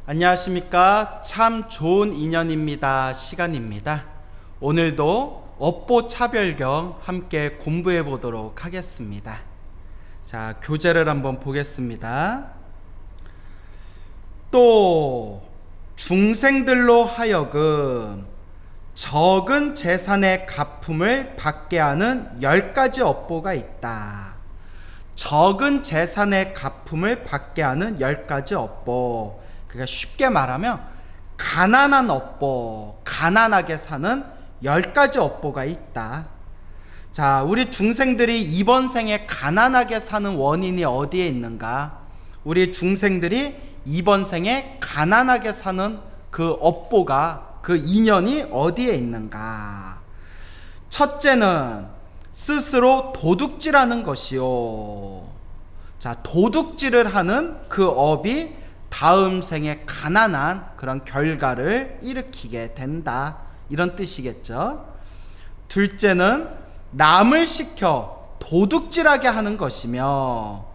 안녕하십니까. 참 좋은 인연입니다 시간입니다. 오늘도 업보 차별경 함께 공부해 보도록 하겠습니다. 자, 교재를 한번 보겠습니다. 또 중생들로 하여금 적은 재산의 가품을 받게 하는 10가지 업보가 있다. 적은 재산의 가품을 받게 하는 10가지 업보. 그러니까 쉽게 말하면 가난한 업보, 가난하게 사는 10가지 업보가 있다. 자, 우리 중생들이 이번 생에 가난하게 사는 원인이 어디에 있는가? 우리 중생들이 이번 생에 가난하게 사는 그 업보가, 그 인연이 어디에 있는가? 첫째는 스스로 도둑질하는 것이요. 자, 도둑질을 하는 그 업이 다음 생에 가난한 그런 결과를 일으키게 된다, 이런 뜻이겠죠. 둘째는 남을 시켜 도둑질하게 하는 것이며,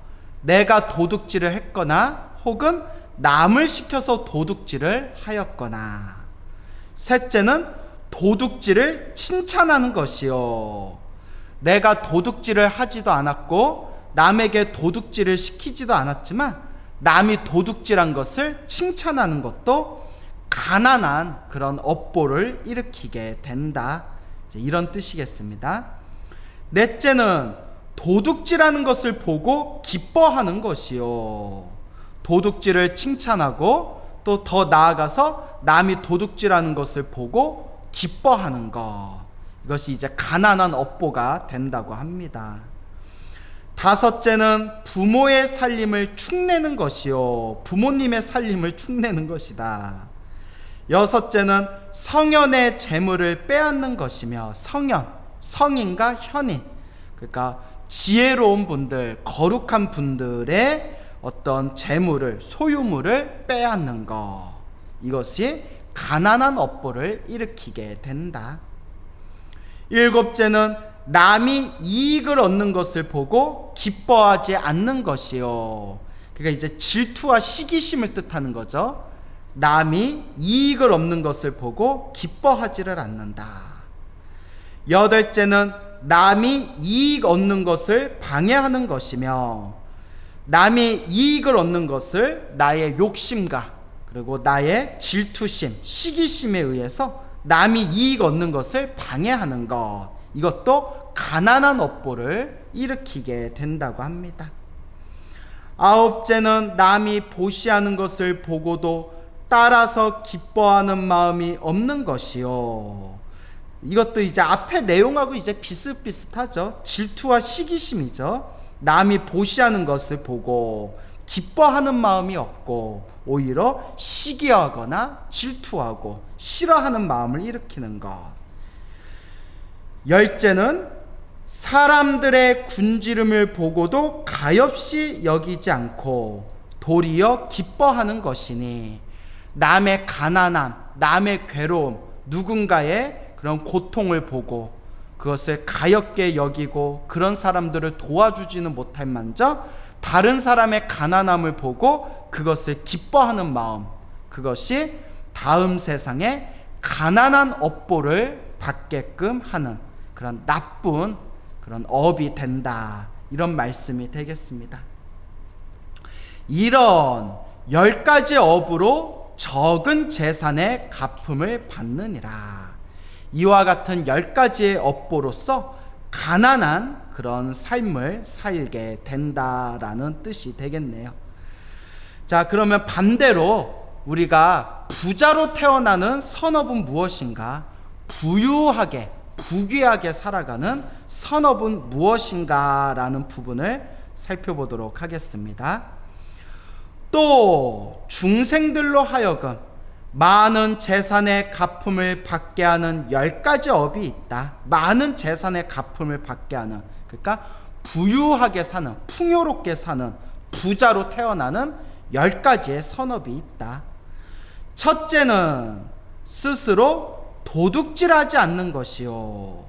내가 도둑질을 했거나 혹은 남을 시켜서 도둑질을 하였거나. 셋째는 도둑질을 칭찬하는 것이요. 내가 도둑질을 하지도 않았고 남에게 도둑질을 시키지도 않았지만 남이 도둑질한 것을 칭찬하는 것도 가난한 그런 업보를 일으키게 된다, 이런 뜻이겠습니다. 넷째는 도둑질하는 것을 보고 기뻐하는 것이요. 도둑질을 칭찬하고 또 더 나아가서 남이 도둑질하는 것을 보고 기뻐하는 것, 이것이 이제 가난한 업보가 된다고 합니다. 다섯째는 부모의 살림을 축내는 것이요. 부모님의 살림을 축내는 것이다. 여섯째는 성현의 재물을 빼앗는 것이며, 성현, 성인과 현인, 그러니까 지혜로운 분들, 거룩한 분들의 어떤 재물을, 소유물을 빼앗는 것, 이것이 가난한 업보를 일으키게 된다. 일곱째는 남이 이익을 얻는 것을 보고 기뻐하지 않는 것이요. 그러니까 이제 질투와 시기심을 뜻하는 거죠. 남이 이익을 얻는 것을 보고 기뻐하지를 않는다. 여덟째는 남이 이익 얻는 것을 방해하는 것이며, 남이 이익을 얻는 것을 나의 욕심과 그리고 나의 질투심, 시기심에 의해서 남이 이익 얻는 것을 방해하는 것, 이것도 가난한 업보를 일으키게 된다고 합니다. 아홉째는 남이 보시하는 것을 보고도 따라서 기뻐하는 마음이 없는 것이요. 이것도 이제 앞에 내용하고 이제 비슷비슷하죠. 질투와 시기심이죠. 남이 보시하는 것을 보고 기뻐하는 마음이 없고 오히려 시기하거나 질투하고 싫어하는 마음을 일으키는 것. 열째는 사람들의 군지름을 보고도 가엾이 여기지 않고 도리어 기뻐하는 것이니, 남의 가난함, 남의 괴로움, 누군가의 그런 고통을 보고 그것을 가엾게 여기고 그런 사람들을 도와주지는 못할 만저 다른 사람의 가난함을 보고 그것을 기뻐하는 마음, 그것이 다음 세상에 가난한 업보를 받게끔 하는 그런 나쁜 그런 업이 된다, 이런 말씀이 되겠습니다. 이런 10가지 업으로 적은 재산의 가품을 받느니라. 이와 같은 10가지의 업보로서 가난한 그런 삶을 살게 된다라는 뜻이 되겠네요. 자, 그러면 반대로 우리가 부자로 태어나는 선업은 무엇인가? 부유하게, 부귀하게 살아가는 선업은 무엇인가? 라는 부분을 살펴보도록 하겠습니다. 또 중생들로 하여금 많은 재산의 가품을 받게 하는 10가지 업이 있다. 많은 재산의 가품을 받게 하는, 그러니까 부유하게 사는, 풍요롭게 사는, 부자로 태어나는 10가지의 선업이 있다. 첫째는 스스로 도둑질하지 않는 것이요.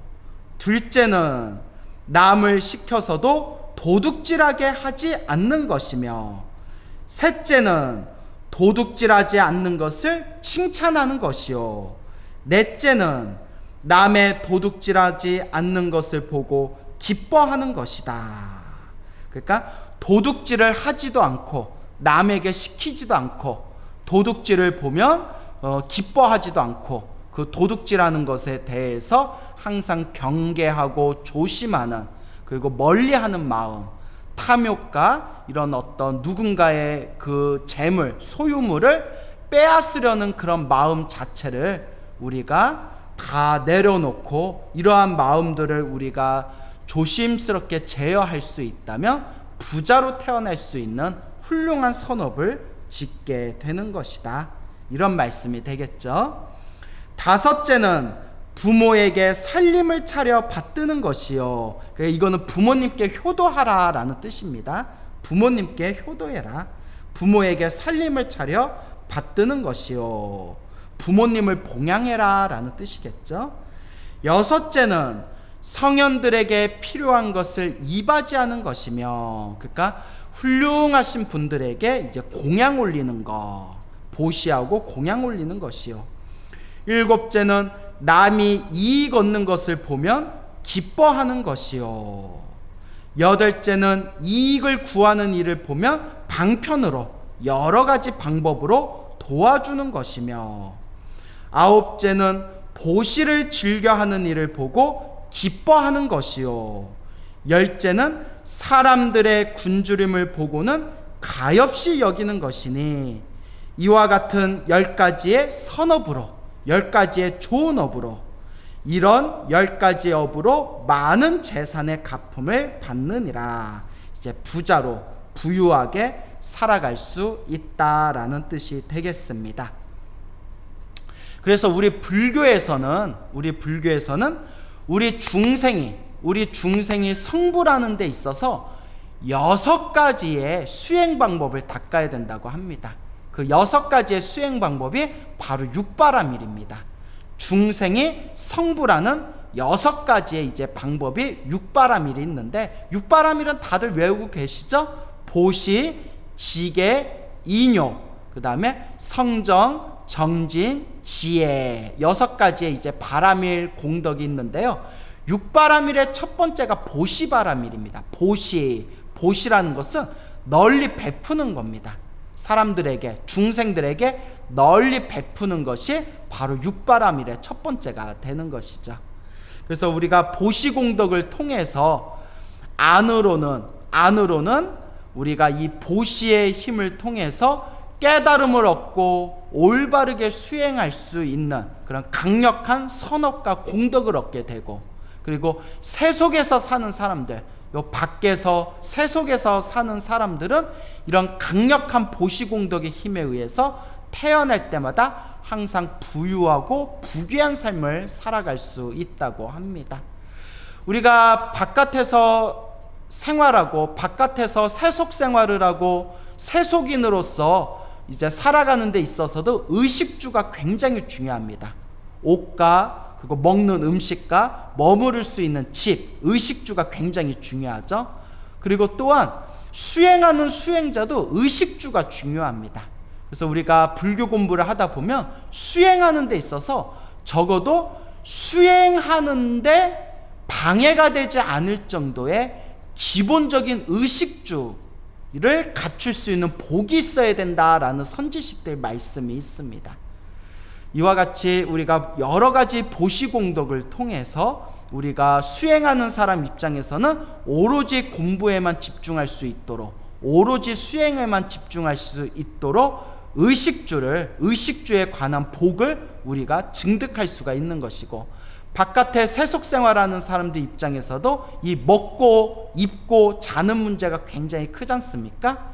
둘째는 남을 시켜서도 도둑질하게 하지 않는 것이며, 셋째는 도둑질하지 않는 것을 칭찬하는 것이요. 넷째는 남의 도둑질하지 않는 것을 보고 기뻐하는 것이다. 그러니까 도둑질을 하지도 않고 남에게 시키지도 않고 도둑질을 보면 기뻐하지도 않고 그 도둑질하는 것에 대해서 항상 경계하고 조심하는, 그리고 멀리하는 마음, 탐욕과 이런 어떤 누군가의 그 재물, 소유물을 빼앗으려는 그런 마음 자체를 우리가 다 내려놓고 이러한 마음들을 우리가 조심스럽게 제어할 수 있다면 부자로 태어날 수 있는 훌륭한 선업을 짓게 되는 것이다. 이런 말씀이 되겠죠. 다섯째는 부모에게 살림을 차려 받드는 것이요. 이거는 부모님께 효도하라 라는 뜻입니다. 부모님께 효도해라. 부모에게 살림을 차려 받드는 것이요. 부모님을 봉양해라 라는 뜻이겠죠. 여섯째는 성현들에게 필요한 것을 이바지하는 것이며, 그러니까 훌륭하신 분들에게 이제 공양 올리는 것, 보시하고 공양 올리는 것이요. 일곱째는 남이 이익 얻는 것을 보면 기뻐하는 것이요. 여덟째는 이익을 구하는 일을 보면 방편으로 여러 가지 방법으로 도와주는 것이며, 아홉째는 보시를 즐겨하는 일을 보고 기뻐하는 것이요. 열째는 사람들의 굶주림을 보고는 가엾이 여기는 것이니, 이와 같은 10가지의 선업으로, 10가지의 좋은 업으로, 이런 10가지 업으로 많은 재산의 갚음을 받느니라. 이제 부자로 부유하게 살아갈 수 있다라는 뜻이 되겠습니다. 그래서 우리 불교에서는 우리 중생이 성불하는 데 있어서 6가지의 수행 방법을 닦아야 된다고 합니다. 그 6가지의 수행 방법이 바로 육바라밀입니다. 중생이 성불하는 6가지의 이제 방법이 육바라밀이 있는데, 육바라밀은 다들 외우고 계시죠? 보시, 지계, 인욕, 그 다음에 성정, 정진, 지혜, 6가지의 이제 바라밀 공덕이 있는데요. 육바라밀의 첫 번째가 보시바라밀입니다. 보시라는 것은 널리 베푸는 겁니다. 사람들에게, 중생들에게 널리 베푸는 것이 바로 육바라밀의 첫 번째가 되는 것이죠. 그래서 우리가 보시공덕을 통해서 안으로는 우리가 이 보시의 힘을 통해서 깨달음을 얻고 올바르게 수행할 수 있는 그런 강력한 선업과 공덕을 얻게 되고, 그리고 세속에서 사는 사람들, 요 밖에서 세속에서 사는 사람들은 이런 강력한 보시공덕의 힘에 의해서 태어날 때마다 항상 부유하고 부귀한 삶을 살아갈 수 있다고 합니다. 우리가 바깥에서 생활하고 바깥에서 세속 생활을 하고 세속인으로서 이제 살아가는 데 있어서도 의식주가 굉장히 중요합니다. 옷과 그리고 먹는 음식과 머무를 수 있는 집, 의식주가 굉장히 중요하죠. 그리고 또한 수행하는 수행자도 의식주가 중요합니다. 그래서 우리가 불교 공부를 하다 보면 수행하는 데 있어서 적어도 수행하는데 방해가 되지 않을 정도의 기본적인 의식주를 갖출 수 있는 복이 있어야 된다라는 선지식들 말씀이 있습니다. 이와 같이 우리가 여러 가지 보시공덕을 통해서 우리가 수행하는 사람 입장에서는 오로지 공부에만 집중할 수 있도록, 오로지 수행에만 집중할 수 있도록 의식주에 관한 복을 우리가 증득할 수가 있는 것이고, 바깥에 세속 생활하는 사람들 입장에서도 이 먹고 입고 자는 문제가 굉장히 크지 않습니까?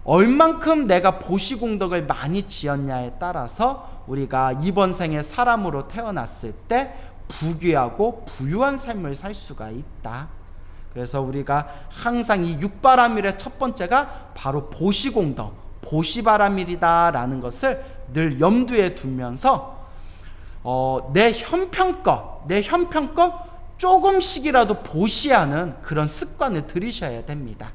얼만큼 내가 보시공덕을 많이 지었냐에 따라서 우리가 이번 생에 사람으로 태어났을 때 부귀하고 부유한 삶을 살 수가 있다. 그래서 우리가 항상 이 육바라밀의 첫 번째가 바로 보시공덕, 보시바라밀이다라는 것을 늘 염두에 두면서 내 형편껏 조금씩이라도 보시하는 그런 습관을 들이셔야 됩니다.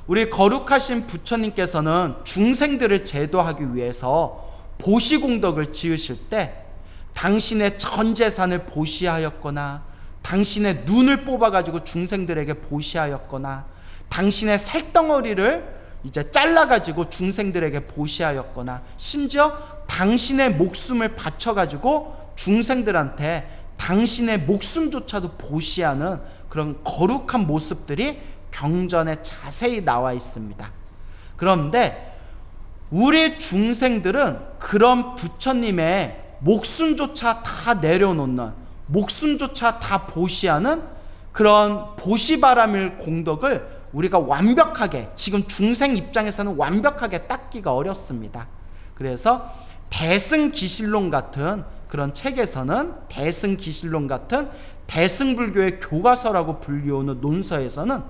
우리 거룩하신 부처님께서는 중생들을 제도하기 위해서 보시공덕을 지으실 때 당신의 전 재산을 보시하였거나, 당신의 눈을 뽑아가지고 중생들에게 보시하였거나, 당신의 살덩어리를 이제 잘라가지고 중생들에게 보시하였거나, 심지어 당신의 목숨을 바쳐가지고 중생들한테 당신의 목숨조차도 보시하는 그런 거룩한 모습들이 경전에 자세히 나와 있습니다. 그런데 우리 중생들은 그런 부처님의 목숨조차 다 내려놓는, 목숨조차 다 보시하는 그런 보시바라밀 공덕을 우리가 완벽하게, 지금 중생 입장에서는 완벽하게 닦기가 어렵습니다. 그래서 대승기실론 같은 그런 책에서는, 대승기실론 같은 대승불교의 교과서라고 불리우는 논서에서는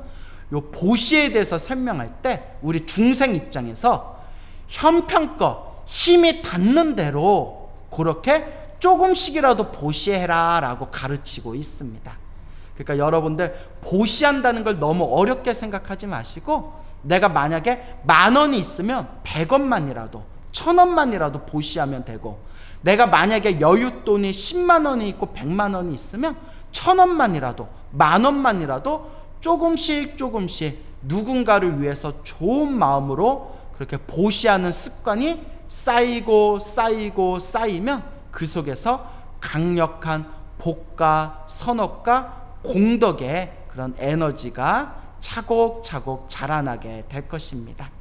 요 보시에 대해서 설명할 때 우리 중생 입장에서 형편껏 힘이 닿는 대로 그렇게 조금씩이라도 보시해라 라고 가르치고 있습니다. 그러니까 여러분들 보시한다는 걸 너무 어렵게 생각하지 마시고, 내가 만약에 10,000원이 있으면 100원만이라도 1,000원만이라도 보시하면 되고, 내가 만약에 여윳돈이 10만 원이 있고 100만 원이 있으면 1,000원만이라도 10,000원만이라도 조금씩 누군가를 위해서 좋은 마음으로 그렇게 보시하는 습관이 쌓이면 그 속에서 강력한 복과 선업과 공덕의 그런 에너지가 차곡차곡 자라나게 될 것입니다.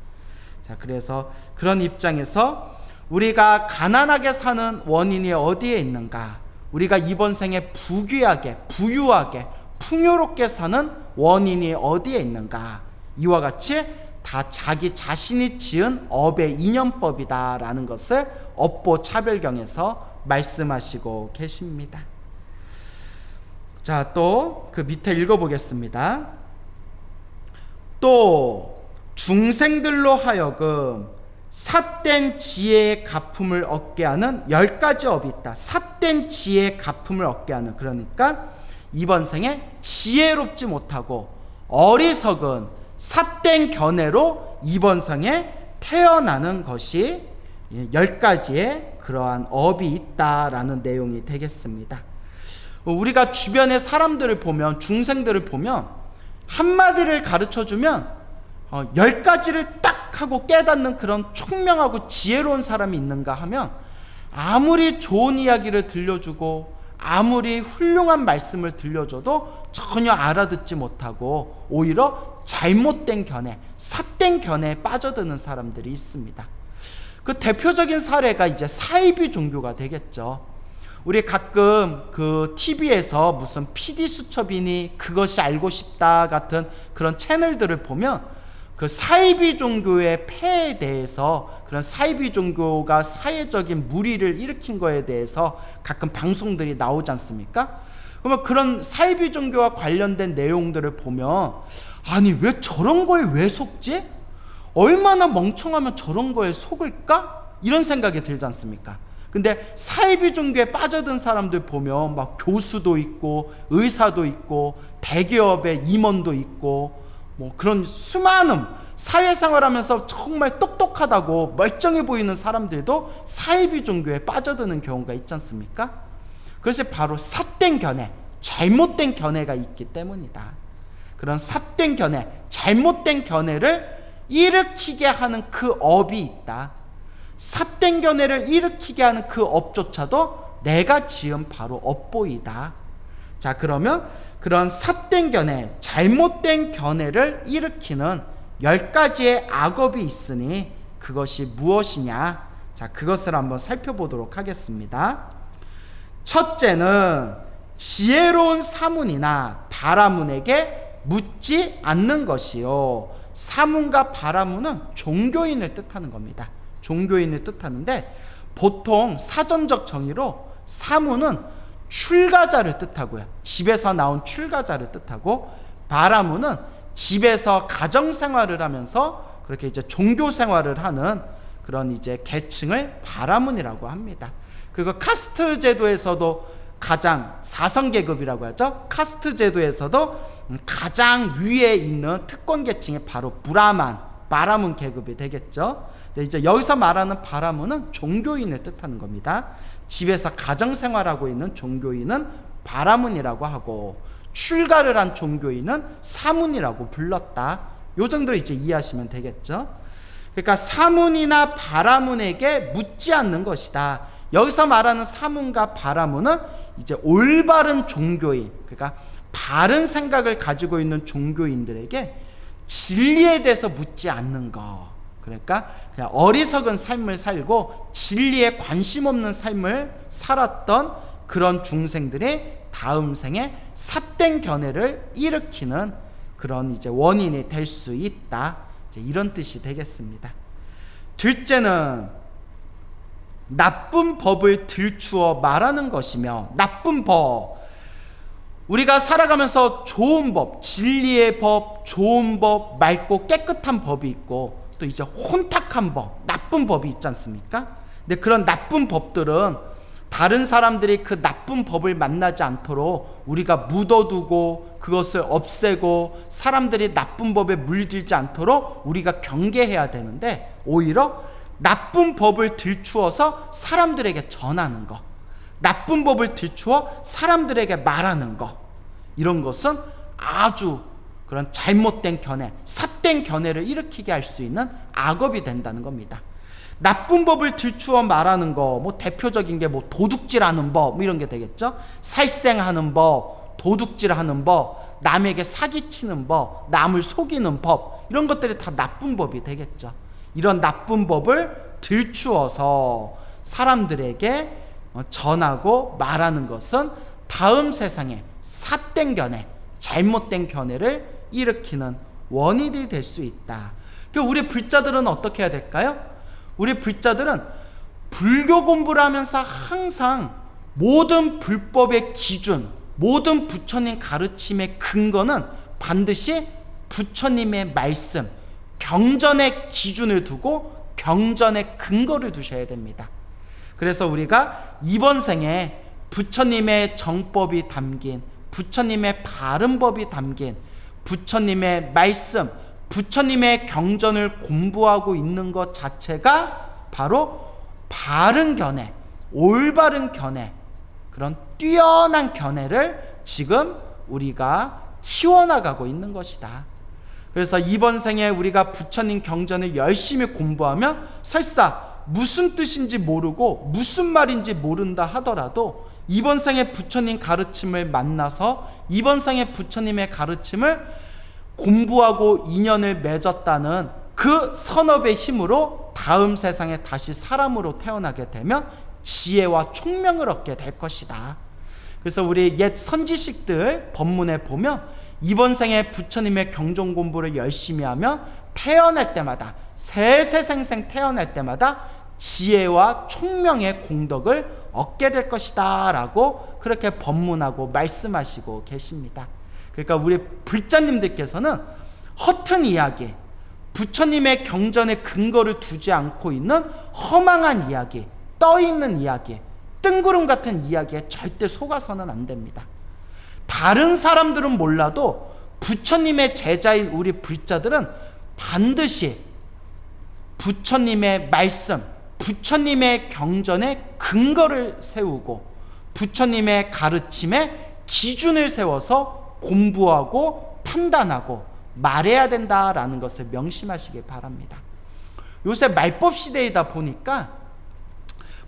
자, 그래서 그런 입장에서 우리가 가난하게 사는 원인이 어디에 있는가? 우리가 이번 생에 부귀하게, 부유하게, 풍요롭게 사는 원인이 어디에 있는가? 이와 같이 다 자기 자신이 지은 업의 인연법이다라는 것을 업보 차별경에서 말씀하시고 계십니다. 자, 또 그 밑에 읽어보겠습니다. 또 중생들로 하여금 삿된 지혜의 가품을 얻게 하는 10가지 업이 있다. 삿된 지혜의 가품을 얻게 하는, 그러니까 이번 생에 지혜롭지 못하고 어리석은 삿된 견해로 이번 생에 태어나는 것이 10가지의 그러한 업이 있다라는 내용이 되겠습니다. 우리가 주변의 사람들을 보면, 중생들을 보면 한마디를 가르쳐주면 10가지를 딱 하고 깨닫는 그런 총명하고 지혜로운 사람이 있는가 하면, 아무리 좋은 이야기를 들려주고 아무리 훌륭한 말씀을 들려줘도 전혀 알아듣지 못하고 오히려 잘못된 견해, 삿된 견해에 빠져드는 사람들이 있습니다. 그 대표적인 사례가 이제 사이비 종교가 되겠죠. 우리 가끔 그 TV에서 무슨 PD 수첩이니 그것이 알고 싶다 같은 그런 채널들을 보면 그 사이비 종교의 폐해에 대해서, 그런 사이비 종교가 사회적인 무리를 일으킨 거에 대해서 가끔 방송들이 나오지 않습니까? 그러면 그런 사이비 종교와 관련된 내용들을 보면, 아니 왜 저런 거에 왜 속지? 얼마나 멍청하면 저런 거에 속을까? 이런 생각이 들지 않습니까? 근데 사이비 종교에 빠져든 사람들 보면 막 교수도 있고 의사도 있고 대기업의 임원도 있고 뭐 그런 수많은 사회생활하면서 정말 똑똑하다고 멀쩡해 보이는 사람들도 사이비 종교에 빠져드는 경우가 있지 않습니까? 그것이 바로 삿된 견해, 잘못된 견해가 있기 때문이다. 그런 삿된 견해, 잘못된 견해를 일으키게 하는 그 업이 있다. 삿된 견해를 일으키게 하는 그 업조차도 내가 지은 바로 업보이다. 자, 그러면 그런 삿된 견해, 잘못된 견해를 일으키는 10가지의 악업이 있으니 그것이 무엇이냐? 자, 그것을 한번 살펴보도록 하겠습니다. 첫째는 지혜로운 사문이나 바라문에게 묻지 않는 것이요. 사문과 바라문은 종교인을 뜻하는 겁니다. 종교인을 뜻하는데, 보통 사전적 정의로 사문은 출가자를 뜻하고요, 집에서 나온 출가자를 뜻하고, 바라문은 집에서 가정생활을 하면서 그렇게 이제 종교생활을 하는 그런 이제 계층을 바라문이라고 합니다. 그거 카스트 제도에서도 가장 사성계급이라고 하죠. 카스트 제도에서도 가장 위에 있는 특권 계층이 바로 바라문 계급이 되겠죠. 근데 이제 여기서 말하는 바라문은 종교인을 뜻하는 겁니다. 집에서 가정생활하고 있는 종교인은 바라문이라고 하고, 출가를 한 종교인은 사문이라고 불렀다. 요 정도로 이제 이해하시면 되겠죠. 그러니까 사문이나 바라문에게 묻지 않는 것이다. 여기서 말하는 사문과 바라문은 이제 올바른 종교인, 그러니까 바른 생각을 가지고 있는 종교인들에게 진리에 대해서 묻지 않는 것. 그러니까 그냥 어리석은 삶을 살고 진리에 관심 없는 삶을 살았던 그런 중생들이 다음 생에 삿된 견해를 일으키는 그런 이제 원인이 될 수 있다. 이제 이런 뜻이 되겠습니다. 둘째는 나쁜 법을 들추어 말하는 것이며, 나쁜 법, 우리가 살아가면서 좋은 법, 진리의 법, 좋은 법, 맑고 깨끗한 법이 있고, 또 이제 혼탁한 법, 나쁜 법이 있지 않습니까? 근데 그런 나쁜 법들은 다른 사람들이 그 나쁜 법을 만나지 않도록 우리가 묻어두고 그것을 없애고 사람들이 나쁜 법에 물들지 않도록 우리가 경계해야 되는데, 오히려 나쁜 법을 들추어서 사람들에게 전하는 것, 나쁜 법을 들추어 사람들에게 말하는 것, 이런 것은 아주 그런 잘못된 견해, 삿된 견해를 일으키게 할 수 있는 악업이 된다는 겁니다. 나쁜 법을 들추어 말하는 거, 뭐 대표적인 게 뭐 도둑질하는 법, 뭐 이런 게 되겠죠. 살생하는 법, 도둑질하는 법, 남에게 사기치는 법, 남을 속이는 법, 이런 것들이 다 나쁜 법이 되겠죠. 이런 나쁜 법을 들추어서 사람들에게 전하고 말하는 것은 다음 세상에 삿된 견해, 잘못된 견해를 일으키는 원인이 될 수 있다. 우리 불자들은 어떻게 해야 될까요? 우리 불자들은 불교 공부를 하면서 항상 모든 불법의 기준, 모든 부처님 가르침의 근거는 반드시 부처님의 말씀, 경전의 기준을 두고 경전의 근거를 두셔야 됩니다. 그래서 우리가 이번 생에 부처님의 정법이 담긴, 부처님의 바른 법이 담긴 부처님의 말씀, 부처님의 경전을 공부하고 있는 것 자체가 바로 바른 견해, 올바른 견해, 그런 뛰어난 견해를 지금 우리가 키워나가고 있는 것이다. 그래서 이번 생에 우리가 부처님 경전을 열심히 공부하면 설사 무슨 뜻인지 모르고 무슨 말인지 모른다 하더라도 이번 생에 부처님 가르침을 만나서 이번 생에 부처님의 가르침을 공부하고 인연을 맺었다는 그 선업의 힘으로 다음 세상에 다시 사람으로 태어나게 되면 지혜와 총명을 얻게 될 것이다. 그래서 우리 옛 선지식들 법문에 보면 이번 생에 부처님의 경전 공부를 열심히 하면 태어날 때마다, 세세생생 태어날 때마다 지혜와 총명의 공덕을 얻게 될 것이다 라고 그렇게 법문하고 말씀하시고 계십니다. 그러니까 우리 불자님들께서는 허튼 이야기, 부처님의 경전에 근거를 두지 않고 있는 허망한 이야기, 떠있는 이야기, 뜬구름 같은 이야기에 절대 속아서는 안 됩니다. 다른 사람들은 몰라도 부처님의 제자인 우리 불자들은 반드시 부처님의 말씀, 부처님의 경전에 근거를 세우고 부처님의 가르침에 기준을 세워서 공부하고 판단하고 말해야 된다라는 것을 명심하시길 바랍니다. 요새 말법 시대이다 보니까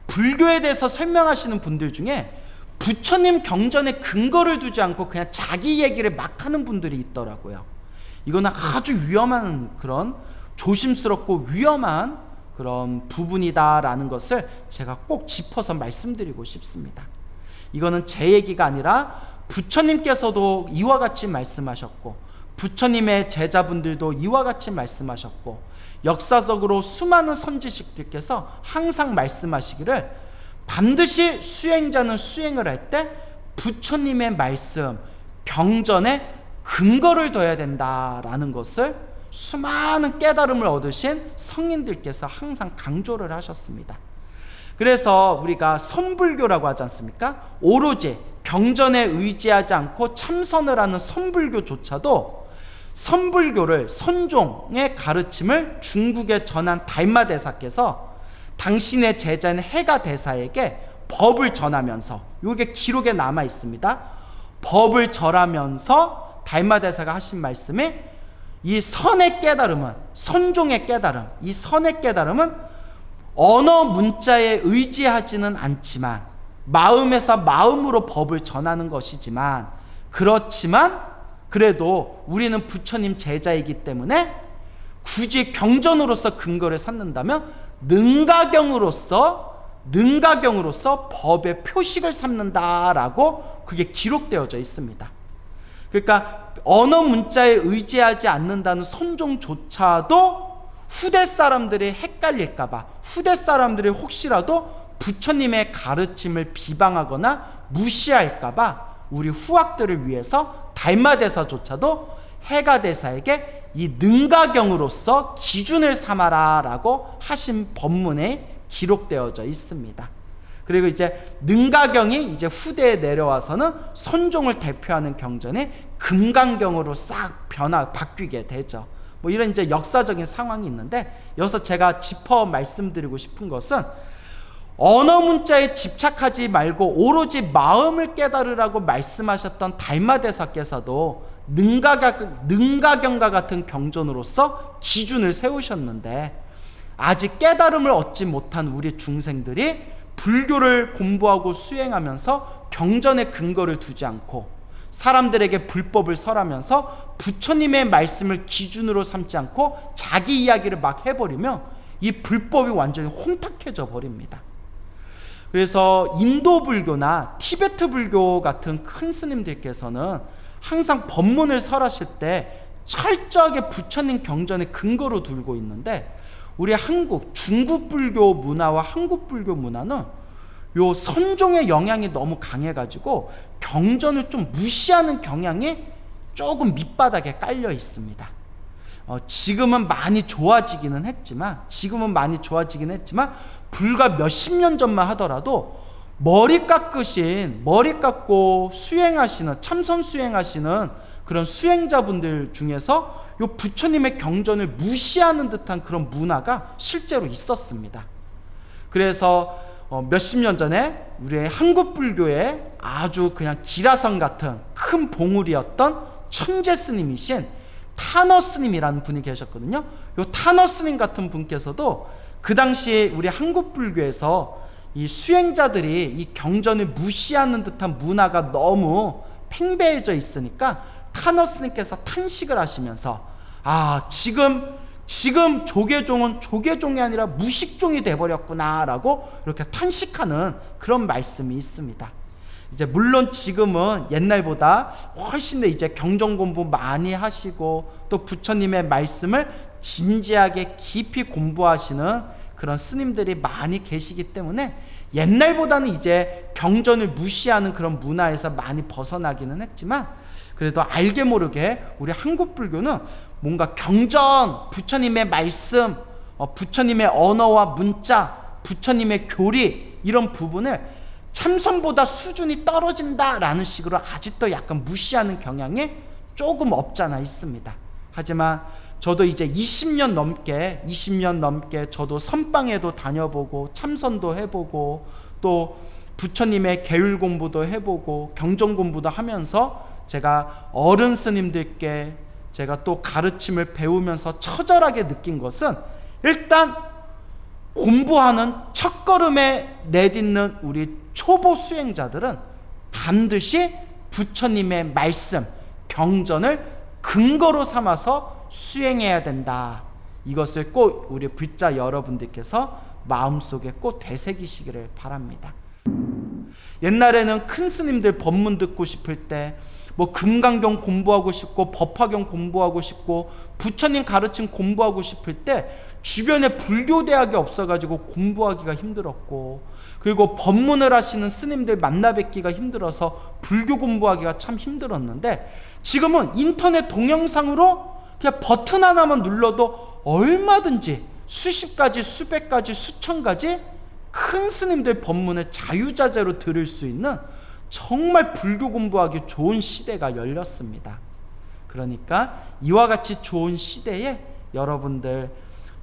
불교에 대해서 설명하시는 분들 중에 부처님 경전에 근거를 두지 않고 그냥 자기 얘기를 막 하는 분들이 있더라고요. 이거는 아주 위험한, 그런 조심스럽고 위험한 그런 부분이다라는 것을 제가 꼭 짚어서 말씀드리고 싶습니다. 이거는 제 얘기가 아니라 부처님께서도 이와 같이 말씀하셨고 부처님의 제자분들도 이와 같이 말씀하셨고 역사적으로 수많은 선지식들께서 항상 말씀하시기를 반드시 수행자는 수행을 할 때 부처님의 말씀, 경전에 근거를 둬야 된다라는 것을 수많은 깨달음을 얻으신 성인들께서 항상 강조를 하셨습니다. 그래서 우리가 선불교라고 하지 않습니까? 오로지 경전에 의지하지 않고 참선을 하는 선불교조차도 선불교를, 선종의 가르침을 중국에 전한 달마 대사께서 당신의 제자인 해가 대사에게 법을 전하면서, 이게 기록에 남아 있습니다. 법을 절하면서 달마 대사가 하신 말씀이, 이 선의 깨달음은, 선종의 깨달음, 이 선의 깨달음은 언어 문자에 의지하지는 않지만 마음에서 마음으로 법을 전하는 것이지만, 그렇지만 그래도 우리는 부처님 제자이기 때문에 굳이 경전으로서 근거를 삼는다면 능가경으로서 법의 표식을 삼는다라고 그게 기록되어져 있습니다. 그러니까 언어 문자에 의지하지 않는다는 선종조차도 후대 사람들이 헷갈릴까봐, 후대 사람들이 혹시라도 부처님의 가르침을 비방하거나 무시할까봐 우리 후학들을 위해서 달마대사조차도 해가대사에게 이 능가경으로서 기준을 삼아라 라고 하신 법문에 기록되어져 있습니다. 그리고 이제 능가경이 이제 후대에 내려와서는 선종을 대표하는 경전이 금강경으로 싹 바뀌게 되죠. 뭐 이런 이제 역사적인 상황이 있는데, 여기서 제가 짚어 말씀드리고 싶은 것은, 언어 문자에 집착하지 말고 오로지 마음을 깨달으라고 말씀하셨던 달마대사께서도 능가경과 같은 경전으로서 기준을 세우셨는데, 아직 깨달음을 얻지 못한 우리 중생들이 불교를 공부하고 수행하면서 경전에 근거를 두지 않고 사람들에게 불법을 설하면서 부처님의 말씀을 기준으로 삼지 않고 자기 이야기를 막 해버리면 이 불법이 완전히 혼탁해져 버립니다. 그래서 인도 불교나 티베트 불교 같은 큰 스님들께서는 항상 법문을 설하실 때 철저하게 부처님 경전의 근거로 두고 있는데, 우리 중국 불교 문화와 한국 불교 문화는 요 선종의 영향이 너무 강해가지고 경전을 좀 무시하는 경향이 조금 밑바닥에 깔려 있습니다. 지금은 많이 좋아지기는 했지만 불과 몇십 년 전만 하더라도 머리 깎고 수행하시는, 참선 수행하시는 그런 수행자분들 중에서 요 부처님의 경전을 무시하는 듯한 그런 문화가 실제로 있었습니다. 그래서 몇십 년 전에 우리의 한국 불교에 아주 그냥 기라성 같은 큰 봉우리였던 천재 스님이신 타너 스님이라는 분이 계셨거든요. 요 타너 스님 같은 분께서도 그 당시에 우리 한국 불교에서 이 수행자들이 이 경전을 무시하는 듯한 문화가 너무 팽배해져 있으니까 타너 스님께서 탄식을 하시면서, 지금 조계종은 조계종이 아니라 무식종이 돼버렸구나 라고 이렇게 탄식하는 그런 말씀이 있습니다. 이제 물론 지금은 옛날보다 훨씬 더 이제 경전 공부 많이 하시고 또 부처님의 말씀을 진지하게 깊이 공부하시는 그런 스님들이 많이 계시기 때문에 옛날보다는 이제 경전을 무시하는 그런 문화에서 많이 벗어나기는 했지만, 그래도 알게 모르게 우리 한국 불교는 뭔가 경전, 부처님의 말씀, 부처님의 언어와 문자, 부처님의 교리, 이런 부분을 참선보다 수준이 떨어진다라는 식으로 아직도 약간 무시하는 경향이 조금 없잖아 있습니다. 하지만 저도 이제 20년 넘게 저도 선방에도 다녀보고 참선도 해보고 또 부처님의 계율 공부도 해보고 경전 공부도 하면서 제가 어른 스님들께 제가 또 가르침을 배우면서 처절하게 느낀 것은, 일단 공부하는 첫걸음에 내딛는 우리 초보 수행자들은 반드시 부처님의 말씀, 경전을 근거로 삼아서 수행해야 된다. 이것을 꼭 우리 불자 여러분들께서 마음속에 꼭 되새기시기를 바랍니다. 옛날에는 큰 스님들 법문 듣고 싶을 때 뭐 금강경 공부하고 싶고 법화경 공부하고 싶고 부처님 가르침 공부하고 싶을 때 주변에 불교대학이 없어가지고 공부하기가 힘들었고, 그리고 법문을 하시는 스님들 만나 뵙기가 힘들어서 불교 공부하기가 참 힘들었는데, 지금은 인터넷 동영상으로 그냥 버튼 하나만 눌러도 얼마든지 수십 가지, 수백 가지, 수천 가지 큰 스님들 법문을 자유자재로 들을 수 있는 정말 불교 공부하기 좋은 시대가 열렸습니다. 그러니까 이와 같이 좋은 시대에 여러분들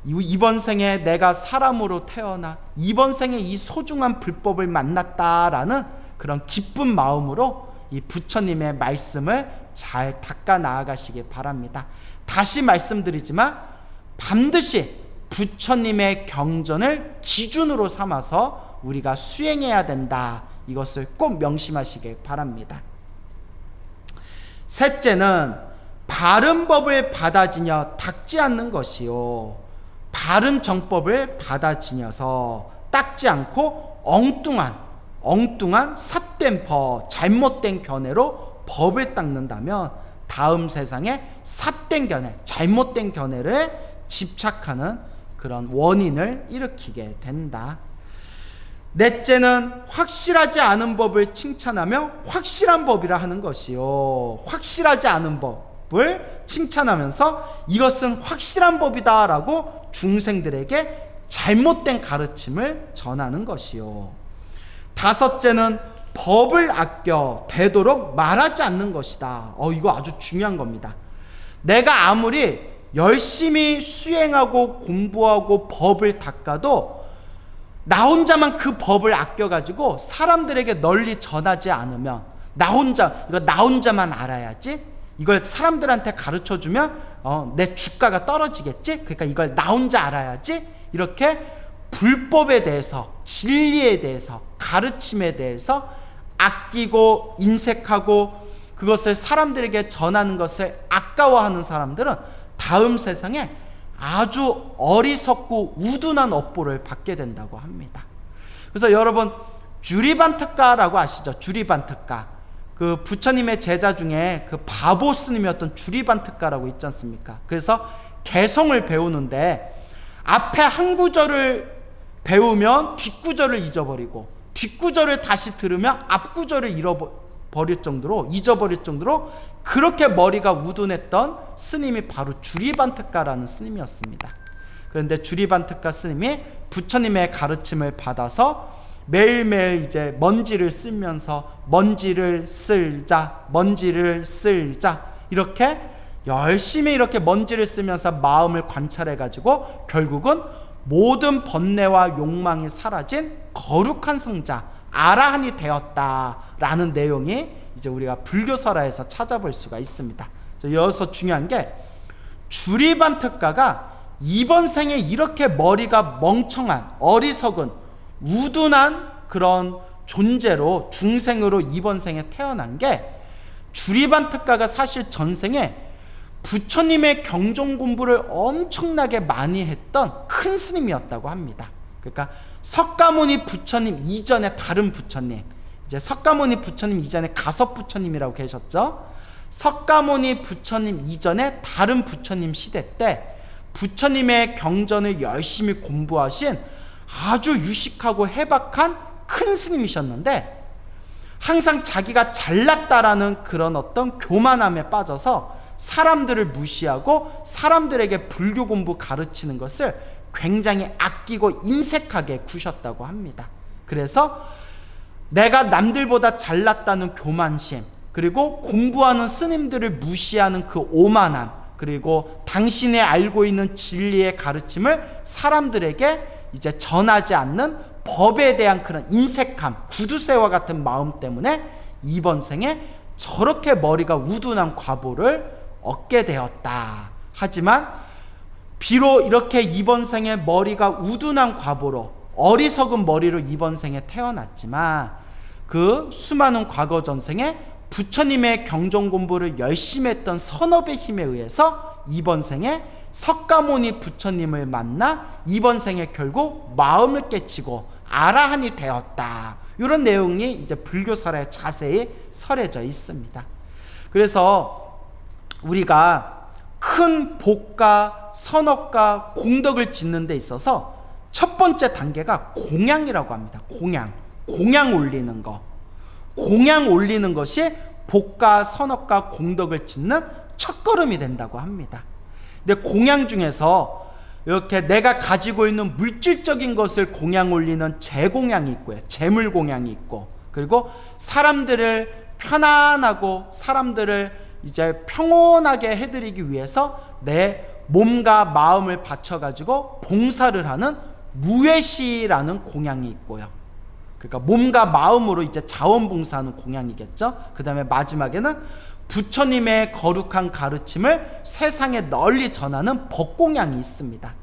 이번 생에 내가 사람으로 태어나 이번 생에 이 소중한 불법을 만났다라는 그런 기쁜 마음으로 이 부처님의 말씀을 잘 닦아 나아가시기 바랍니다. 다시 말씀드리지만 반드시 부처님의 경전을 기준으로 삼아서 우리가 수행해야 된다. 이것을 꼭 명심하시길 바랍니다. 셋째는 바른 법을 받아지녀 닦지 않는 것이요, 바른 정법을 받아지녀서 닦지 않고 엉뚱한 삿된 잘못된 견해로 법을 닦는다면 다음 세상에 삿된 견해, 잘못된 견해를 집착하는 그런 원인을 일으키게 된다. 넷째는 확실하지 않은 법을 칭찬하며 확실한 법이라 하는 것이요, 확실하지 않은 법을 칭찬하면서 이것은 확실한 법이다 라고 중생들에게 잘못된 가르침을 전하는 것이요. 다섯째는 법을 아껴 되도록 말하지 않는 것이다. 이거 아주 중요한 겁니다. 내가 아무리 열심히 수행하고 공부하고 법을 닦아도 나 혼자만 그 법을 아껴가지고 사람들에게 널리 전하지 않으면 나 혼자만 알아야지, 이걸 사람들한테 가르쳐주면 내 주가가 떨어지겠지, 그러니까 이걸 나 혼자 알아야지, 이렇게 불법에 대해서, 진리에 대해서, 가르침에 대해서 아끼고 인색하고 그것을 사람들에게 전하는 것을 아까워하는 사람들은 다음 세상에 아주 어리석고 우둔한 업보를 받게 된다고 합니다. 그래서 여러분, 주리반특가라고 아시죠? 주리반특가. 그 부처님의 제자 중에 그 바보 스님이었던 주리반특가라고 있지 않습니까? 그래서 개성을 배우는데 앞에 한 구절을 배우면 뒷구절을 잊어버리고 뒷구절을 다시 들으면 앞구절을 잊어버릴 정도로 그렇게 머리가 우둔했던 스님이 바로 주리반특가라는 스님이었습니다. 그런데 주리반특가 스님이 부처님의 가르침을 받아서 매일매일 이제 먼지를 쓸면서 먼지를 쓸자 이렇게 열심히 이렇게 먼지를 쓰면서 마음을 관찰해 가지고 결국은 모든 번뇌와 욕망이 사라진 거룩한 성자 아라한이 되었다라는 내용이 이제 우리가 불교설화에서 찾아볼 수가 있습니다. 여기서 중요한 게 주리반특가가 이번 생에 이렇게 머리가 멍청한 어리석은 우둔한 그런 존재로 중생으로 이번 생에 태어난 게, 주리반특가가 사실 전생에 부처님의 경전 공부를 엄청나게 많이 했던 큰 스님이었다고 합니다. 그러니까 석가모니 부처님 이전에 다른 부처님, 이제 석가모니 부처님 이전에 가섭 부처님이라고 계셨죠. 석가모니 부처님 이전에 다른 부처님 시대 때 부처님의 경전을 열심히 공부하신 아주 유식하고 해박한 큰 스님이셨는데, 항상 자기가 잘났다라는 그런 어떤 교만함에 빠져서 사람들을 무시하고 사람들에게 불교 공부 가르치는 것을 굉장히 아끼고 인색하게 구셨다고 합니다. 그래서 내가 남들보다 잘났다는 교만심, 그리고 공부하는 스님들을 무시하는 그 오만함, 그리고 당신의 알고 있는 진리의 가르침을 사람들에게 이제 전하지 않는 법에 대한 그런 인색함, 구두쇠와 같은 마음 때문에 이번 생에 저렇게 머리가 우둔한 과보를 얻게 되었다. 하지만 비록 이렇게 이번 생에 머리가 우둔한 과보로 어리석은 머리로 이번 생에 태어났지만 그 수많은 과거 전생에 부처님의 경전 공부를 열심히 했던 선업의 힘에 의해서 이번 생에 석가모니 부처님을 만나 이번 생에 결국 마음을 깨치고 아라한이 되었다. 이런 내용이 이제 불교설에 자세히 설해져 있습니다. 그래서 우리가 큰 복과 선업과 공덕을 짓는 데 있어서 첫 번째 단계가 공양이라고 합니다. 공양 올리는 거. 공양 올리는 것이 복과 선업과 공덕을 짓는 첫걸음이 된다고 합니다. 근데 공양 중에서 이렇게 내가 가지고 있는 물질적인 것을 공양 올리는 재공양이 있고요. 재물 공양이 있고, 그리고 사람들을 편안하고 사람들을 이제 평온하게 해드리기 위해서 내 몸과 마음을 바쳐가지고 봉사를 하는 무외시라는 공양이 있고요. 그러니까 몸과 마음으로 이제 자원봉사하는 공양이겠죠. 그 다음에 마지막에는 부처님의 거룩한 가르침을 세상에 널리 전하는 법공양이 있습니다.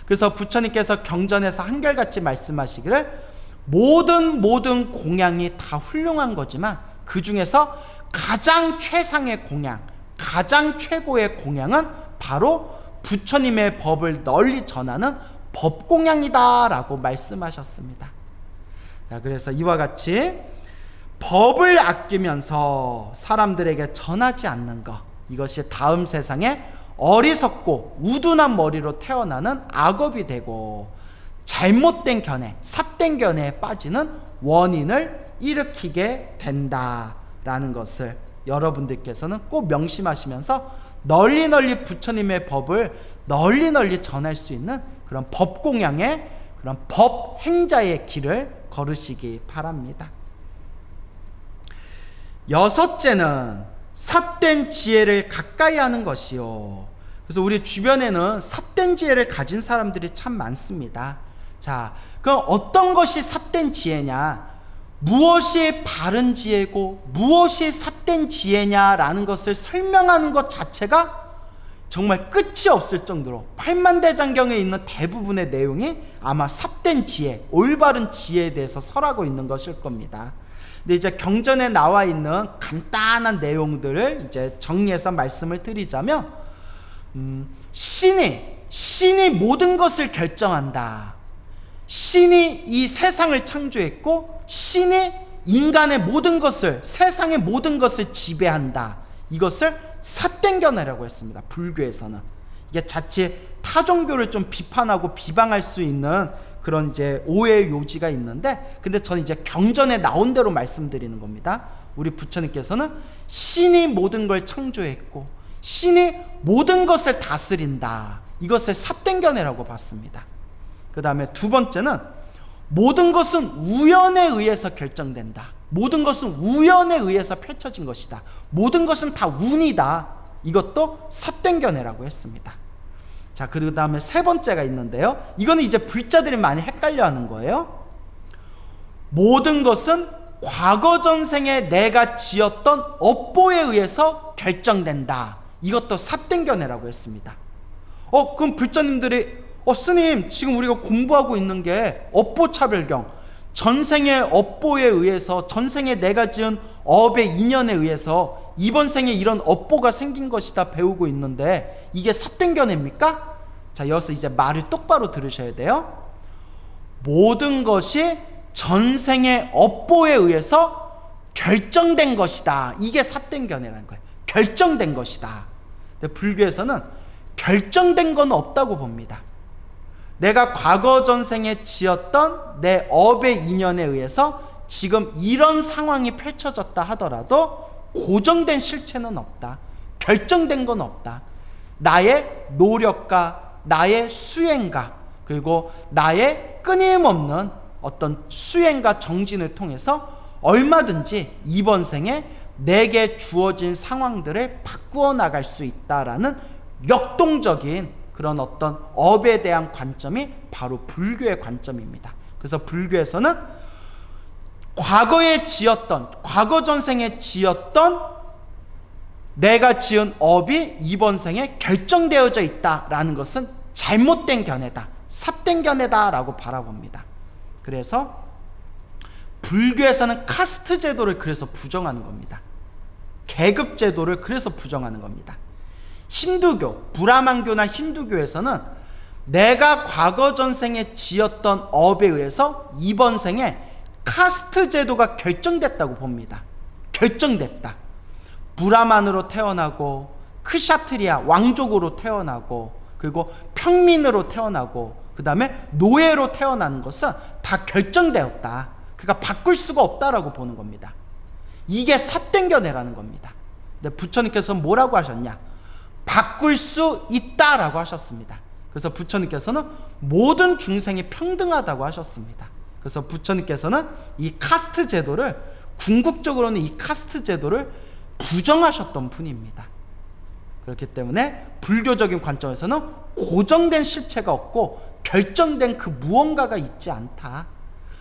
그래서 부처님께서 경전에서 한결같이 말씀하시기를 모든 공양이 다 훌륭한 거지만 그 중에서 가장 최상의 공양, 가장 최고의 공양은 바로 부처님의 법을 널리 전하는 법공양이다 라고 말씀하셨습니다. 그래서 이와 같이 법을 아끼면서 사람들에게 전하지 않는 것, 이것이 다음 세상에 어리석고 우둔한 머리로 태어나는 악업이 되고 잘못된 견해, 삿된 견해에 빠지는 원인을 일으키게 된다라는 것을 여러분들께서는 꼭 명심하시면서 널리 부처님의 법을 널리 전할 수 있는 그런 법공양의, 그런 법행자의 길을 걸으시기 바랍니다. 여섯째는 삿된 지혜를 가까이 하는 것이요. 그래서 우리 주변에는 삿된 지혜를 가진 사람들이 참 많습니다. 자, 그럼 어떤 것이 삿된 지혜냐, 무엇이 바른 지혜고 무엇이 삿된 지혜냐라는 것을 설명하는 것 자체가 정말 끝이 없을 정도로 팔만대장경에 있는 대부분의 내용이 아마 삿된 지혜, 올바른 지혜에 대해서 설하고 있는 것일 겁니다. 근데 이제 경전에 나와 있는 간단한 내용들을 이제 정리해서 말씀을 드리자면, 신이 모든 것을 결정한다. 신이 이 세상을 창조했고 신이 인간의 모든 것을, 세상의 모든 것을 지배한다. 이것을 삿된 견해라고 했습니다. 불교에서는. 이게 자칫 타 종교를 좀 비판하고 비방할 수 있는 그런 이제 오해의 요지가 있는데, 근데 저는 이제 경전에 나온 대로 말씀드리는 겁니다. 우리 부처님께서는 신이 모든 걸 창조했고 신이 모든 것을 다스린다. 이것을 삿된 견해라고 봤습니다. 그 다음에 두 번째는 모든 것은 우연에 의해서 결정된다. 모든 것은 우연에 의해서 펼쳐진 것이다. 모든 것은 다 운이다. 이것도 삿된 견해라고 했습니다. 자, 그 다음에 세 번째가 있는데요, 이거는 이제 불자들이 많이 헷갈려 하는 거예요. 모든 것은 과거 전생에 내가 지었던 업보에 의해서 결정된다. 이것도 삿된 견해라고 했습니다. 그럼 불자님들이 스님, 지금 우리가 공부하고 있는 게 업보차별경, 전생의 업보에 의해서, 전생에 내가 지은 업의 인연에 의해서 이번 생에 이런 업보가 생긴 것이다 배우고 있는데 이게 삿된 견해입니까? 자, 여기서 이제 말을 똑바로 들으셔야 돼요. 모든 것이 전생의 업보에 의해서 결정된 것이다. 이게 삿된 견해라는 거예요. 결정된 것이다. 근데 불교에서는 결정된 건 없다고 봅니다. 내가 과거 전생에 지었던 내 업의 인연에 의해서 지금 이런 상황이 펼쳐졌다 하더라도 고정된 실체는 없다. 결정된 건 없다. 나의 노력과 나의 수행과 그리고 나의 끊임없는 어떤 수행과 정진을 통해서 얼마든지 이번 생에 내게 주어진 상황들을 바꾸어 나갈 수 있다라는 역동적인 그런 어떤 업에 대한 관점이 바로 불교의 관점입니다. 그래서 불교에서는 과거에 지었던, 과거 전생에 지었던 내가 지은 업이 이번 생에 결정되어져 있다라는 것은 잘못된 견해다, 삿된 견해다라고 바라봅니다. 그래서 불교에서는 카스트 제도를 그래서 부정하는 겁니다. 계급 제도를 그래서 부정하는 겁니다. 힌두교, 브라만교나 힌두교에서는 내가 과거 전생에 지었던 업에 의해서 이번 생에 카스트 제도가 결정됐다고 봅니다. 결정됐다. 브라만으로 태어나고 크샤트리아 왕족으로 태어나고 그리고 평민으로 태어나고 그 다음에 노예로 태어나는 것은 다 결정되었다. 그러니까 바꿀 수가 없다라고 보는 겁니다. 이게 삿된 견해라는 겁니다. 근데 부처님께서 뭐라고 하셨냐? 바꿀 수 있다라고 하셨습니다. 그래서 부처님께서는 모든 중생이 평등하다고 하셨습니다. 그래서 부처님께서는 이 카스트 제도를, 궁극적으로는 이 카스트 제도를 부정하셨던 분입니다. 그렇기 때문에 불교적인 관점에서는 고정된 실체가 없고 결정된 그 무언가가 있지 않다.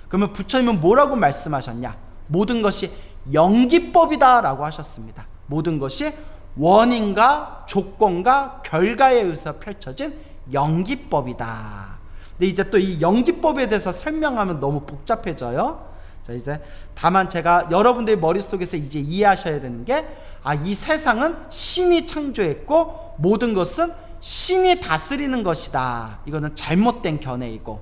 그러면 부처님은 뭐라고 말씀하셨냐? 모든 것이 영기법이다 라고 하셨습니다. 모든 것이 원인과 조건과 결과에 의해서 펼쳐진 영기법이다. 근데 이제 또 이 영기법에 대해서 설명하면 너무 복잡해져요. 자, 이제 다만 제가 여러분들의 머릿속에서 이제 이해하셔야 되는 게, 이 세상은 신이 창조했고 모든 것은 신이 다스리는 것이다. 이거는 잘못된 견해이고,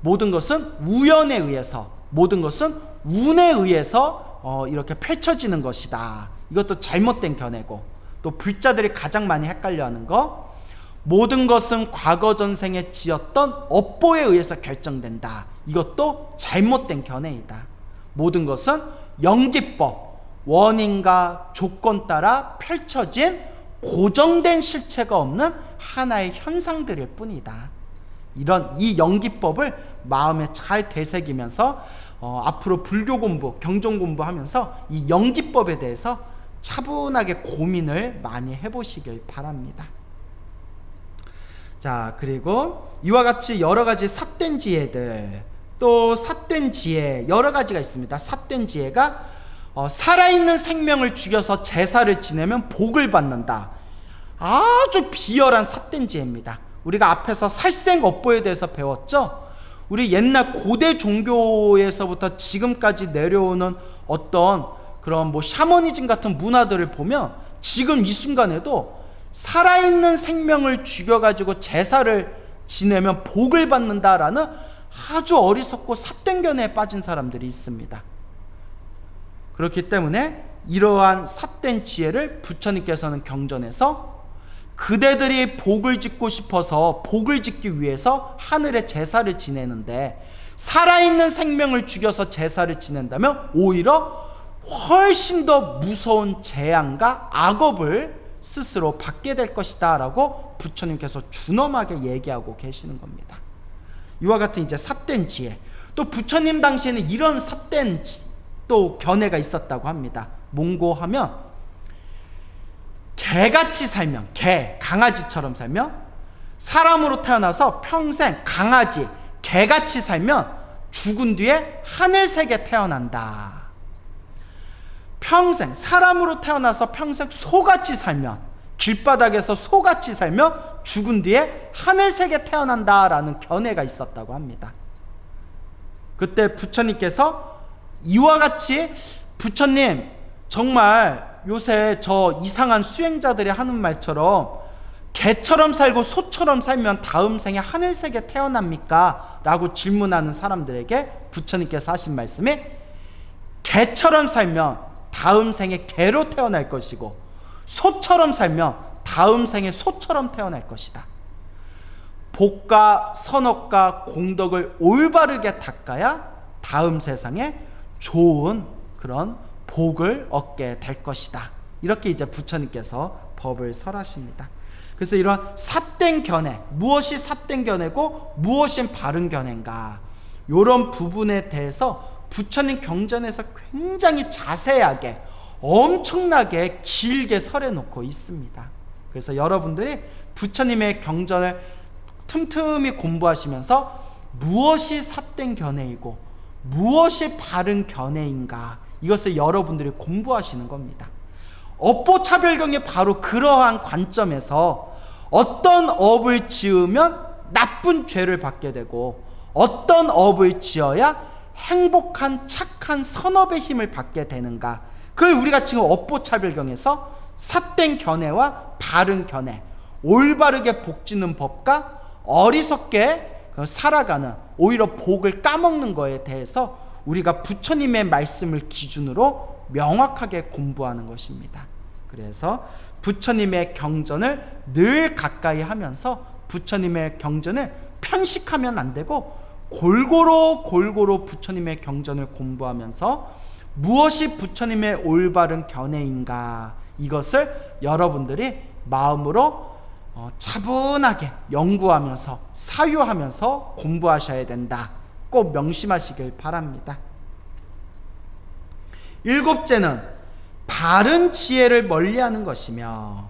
모든 것은 우연에 의해서, 모든 것은 운에 의해서 이렇게 펼쳐지는 것이다. 이것도 잘못된 견해고, 또 불자들이 가장 많이 헷갈려하는 거, 모든 것은 과거 전생에 지었던 업보에 의해서 결정된다. 이것도 잘못된 견해이다. 모든 것은 영기법, 원인과 조건 따라 펼쳐진 고정된 실체가 없는 하나의 현상들일 뿐이다. 이 영기법을 마음에 잘 되새기면서 앞으로 불교 공부, 경전 공부하면서 이 영기법에 대해서 차분하게 고민을 많이 해보시길 바랍니다. 자, 그리고 이와 같이 여러 가지 삿된 지혜들, 또 삿된 지혜 여러 가지가 있습니다. 삿된 지혜가 살아있는 생명을 죽여서 제사를 지내면 복을 받는다. 아주 비열한 삿된 지혜입니다. 우리가 앞에서 살생업보에 대해서 배웠죠. 우리 옛날 고대 종교에서부터 지금까지 내려오는 어떤 그런 샤머니즘 같은 문화들을 보면 지금 이 순간에도 살아있는 생명을 죽여가지고 제사를 지내면 복을 받는다라는 아주 어리석고 삿된 견해에 빠진 사람들이 있습니다. 그렇기 때문에 이러한 삿된 지혜를 부처님께서는 경전에서 그대들이 복을 짓고 싶어서 복을 짓기 위해서 하늘에 제사를 지내는데, 살아있는 생명을 죽여서 제사를 지낸다면 오히려 훨씬 더 무서운 재앙과 악업을 스스로 받게 될 것이다 라고 부처님께서 준엄하게 얘기하고 계시는 겁니다. 이와 같은 이제 삿된 지혜, 또 부처님 당시에는 이런 삿된 또 견해가 있었다고 합니다. 뭔고 하면, 개같이 살면, 강아지처럼 살면, 사람으로 태어나서 평생 강아지, 개같이 살면 죽은 뒤에 하늘색에 태어난다. 평생 사람으로 태어나서 평생 소같이 살면, 길바닥에서 소같이 살면 죽은 뒤에 하늘색에 태어난다라는 견해가 있었다고 합니다. 그때 부처님께서 이와 같이, 부처님 정말 요새 저 이상한 수행자들이 하는 말처럼 개처럼 살고 소처럼 살면 다음 생에 하늘색에 태어납니까? 라고 질문하는 사람들에게 부처님께서 하신 말씀이, 개처럼 살면 다음 생에 개로 태어날 것이고, 소처럼 살면 다음 생에 소처럼 태어날 것이다. 복과 선업과 공덕을 올바르게 닦아야 다음 세상에 좋은 그런 복을 얻게 될 것이다. 이렇게 이제 부처님께서 법을 설하십니다. 그래서 이런 삿된 견해, 무엇이 삿된 견해고 무엇이 바른 견해인가, 이런 부분에 대해서 부처님 경전에서 굉장히 자세하게 엄청나게 길게 설해놓고 있습니다. 그래서 여러분들이 부처님의 경전을 틈틈이 공부하시면서 무엇이 삿된 견해이고 무엇이 바른 견해인가, 이것을 여러분들이 공부하시는 겁니다. 업보차별경이 바로 그러한 관점에서 어떤 업을 지으면 나쁜 죄를 받게 되고 어떤 업을 지어야 행복한 착한 선업의 힘을 받게 되는가, 그걸 우리가 지금 업보차별경에서 삿된 견해와 바른 견해, 올바르게 복짓는 법과 어리석게 살아가는, 오히려 복을 까먹는 거에 대해서 우리가 부처님의 말씀을 기준으로 명확하게 공부하는 것입니다. 그래서 부처님의 경전을 늘 가까이 하면서 부처님의 경전을 편식하면 안 되고 골고루 부처님의 경전을 공부하면서 무엇이 부처님의 올바른 견해인가, 이것을 여러분들이 마음으로 차분하게 연구하면서 사유하면서 공부하셔야 된다. 꼭 명심하시길 바랍니다. 7째는 바른 지혜를 멀리하는 것이며,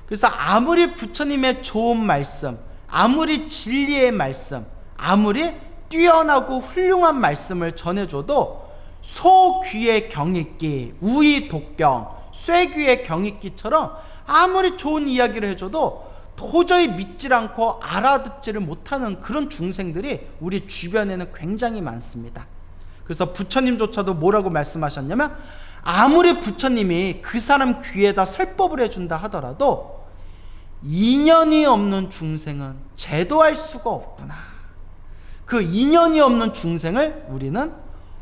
그래서 아무리 부처님의 좋은 말씀, 아무리 진리의 말씀, 아무리 뛰어나고 훌륭한 말씀을 전해줘도 소귀의 경익기, 우의 독경, 쇠귀의 경익기처럼 아무리 좋은 이야기를 해줘도 도저히 믿질 않고 알아듣지를 못하는 그런 중생들이 우리 주변에는 굉장히 많습니다. 그래서 부처님조차도 뭐라고 말씀하셨냐면, 아무리 부처님이 그 사람 귀에다 설법을 해준다 하더라도 인연이 없는 중생은 제도할 수가 없구나. 그 인연이 없는 중생을 우리는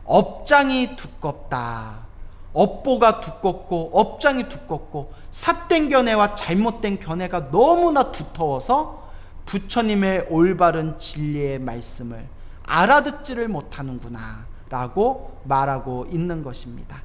업장이 두껍다, 업보가 두껍고 업장이 두껍고 삿된 견해와 잘못된 견해가 너무나 두터워서 부처님의 올바른 진리의 말씀을 알아듣지를 못하는구나 라고 말하고 있는 것입니다.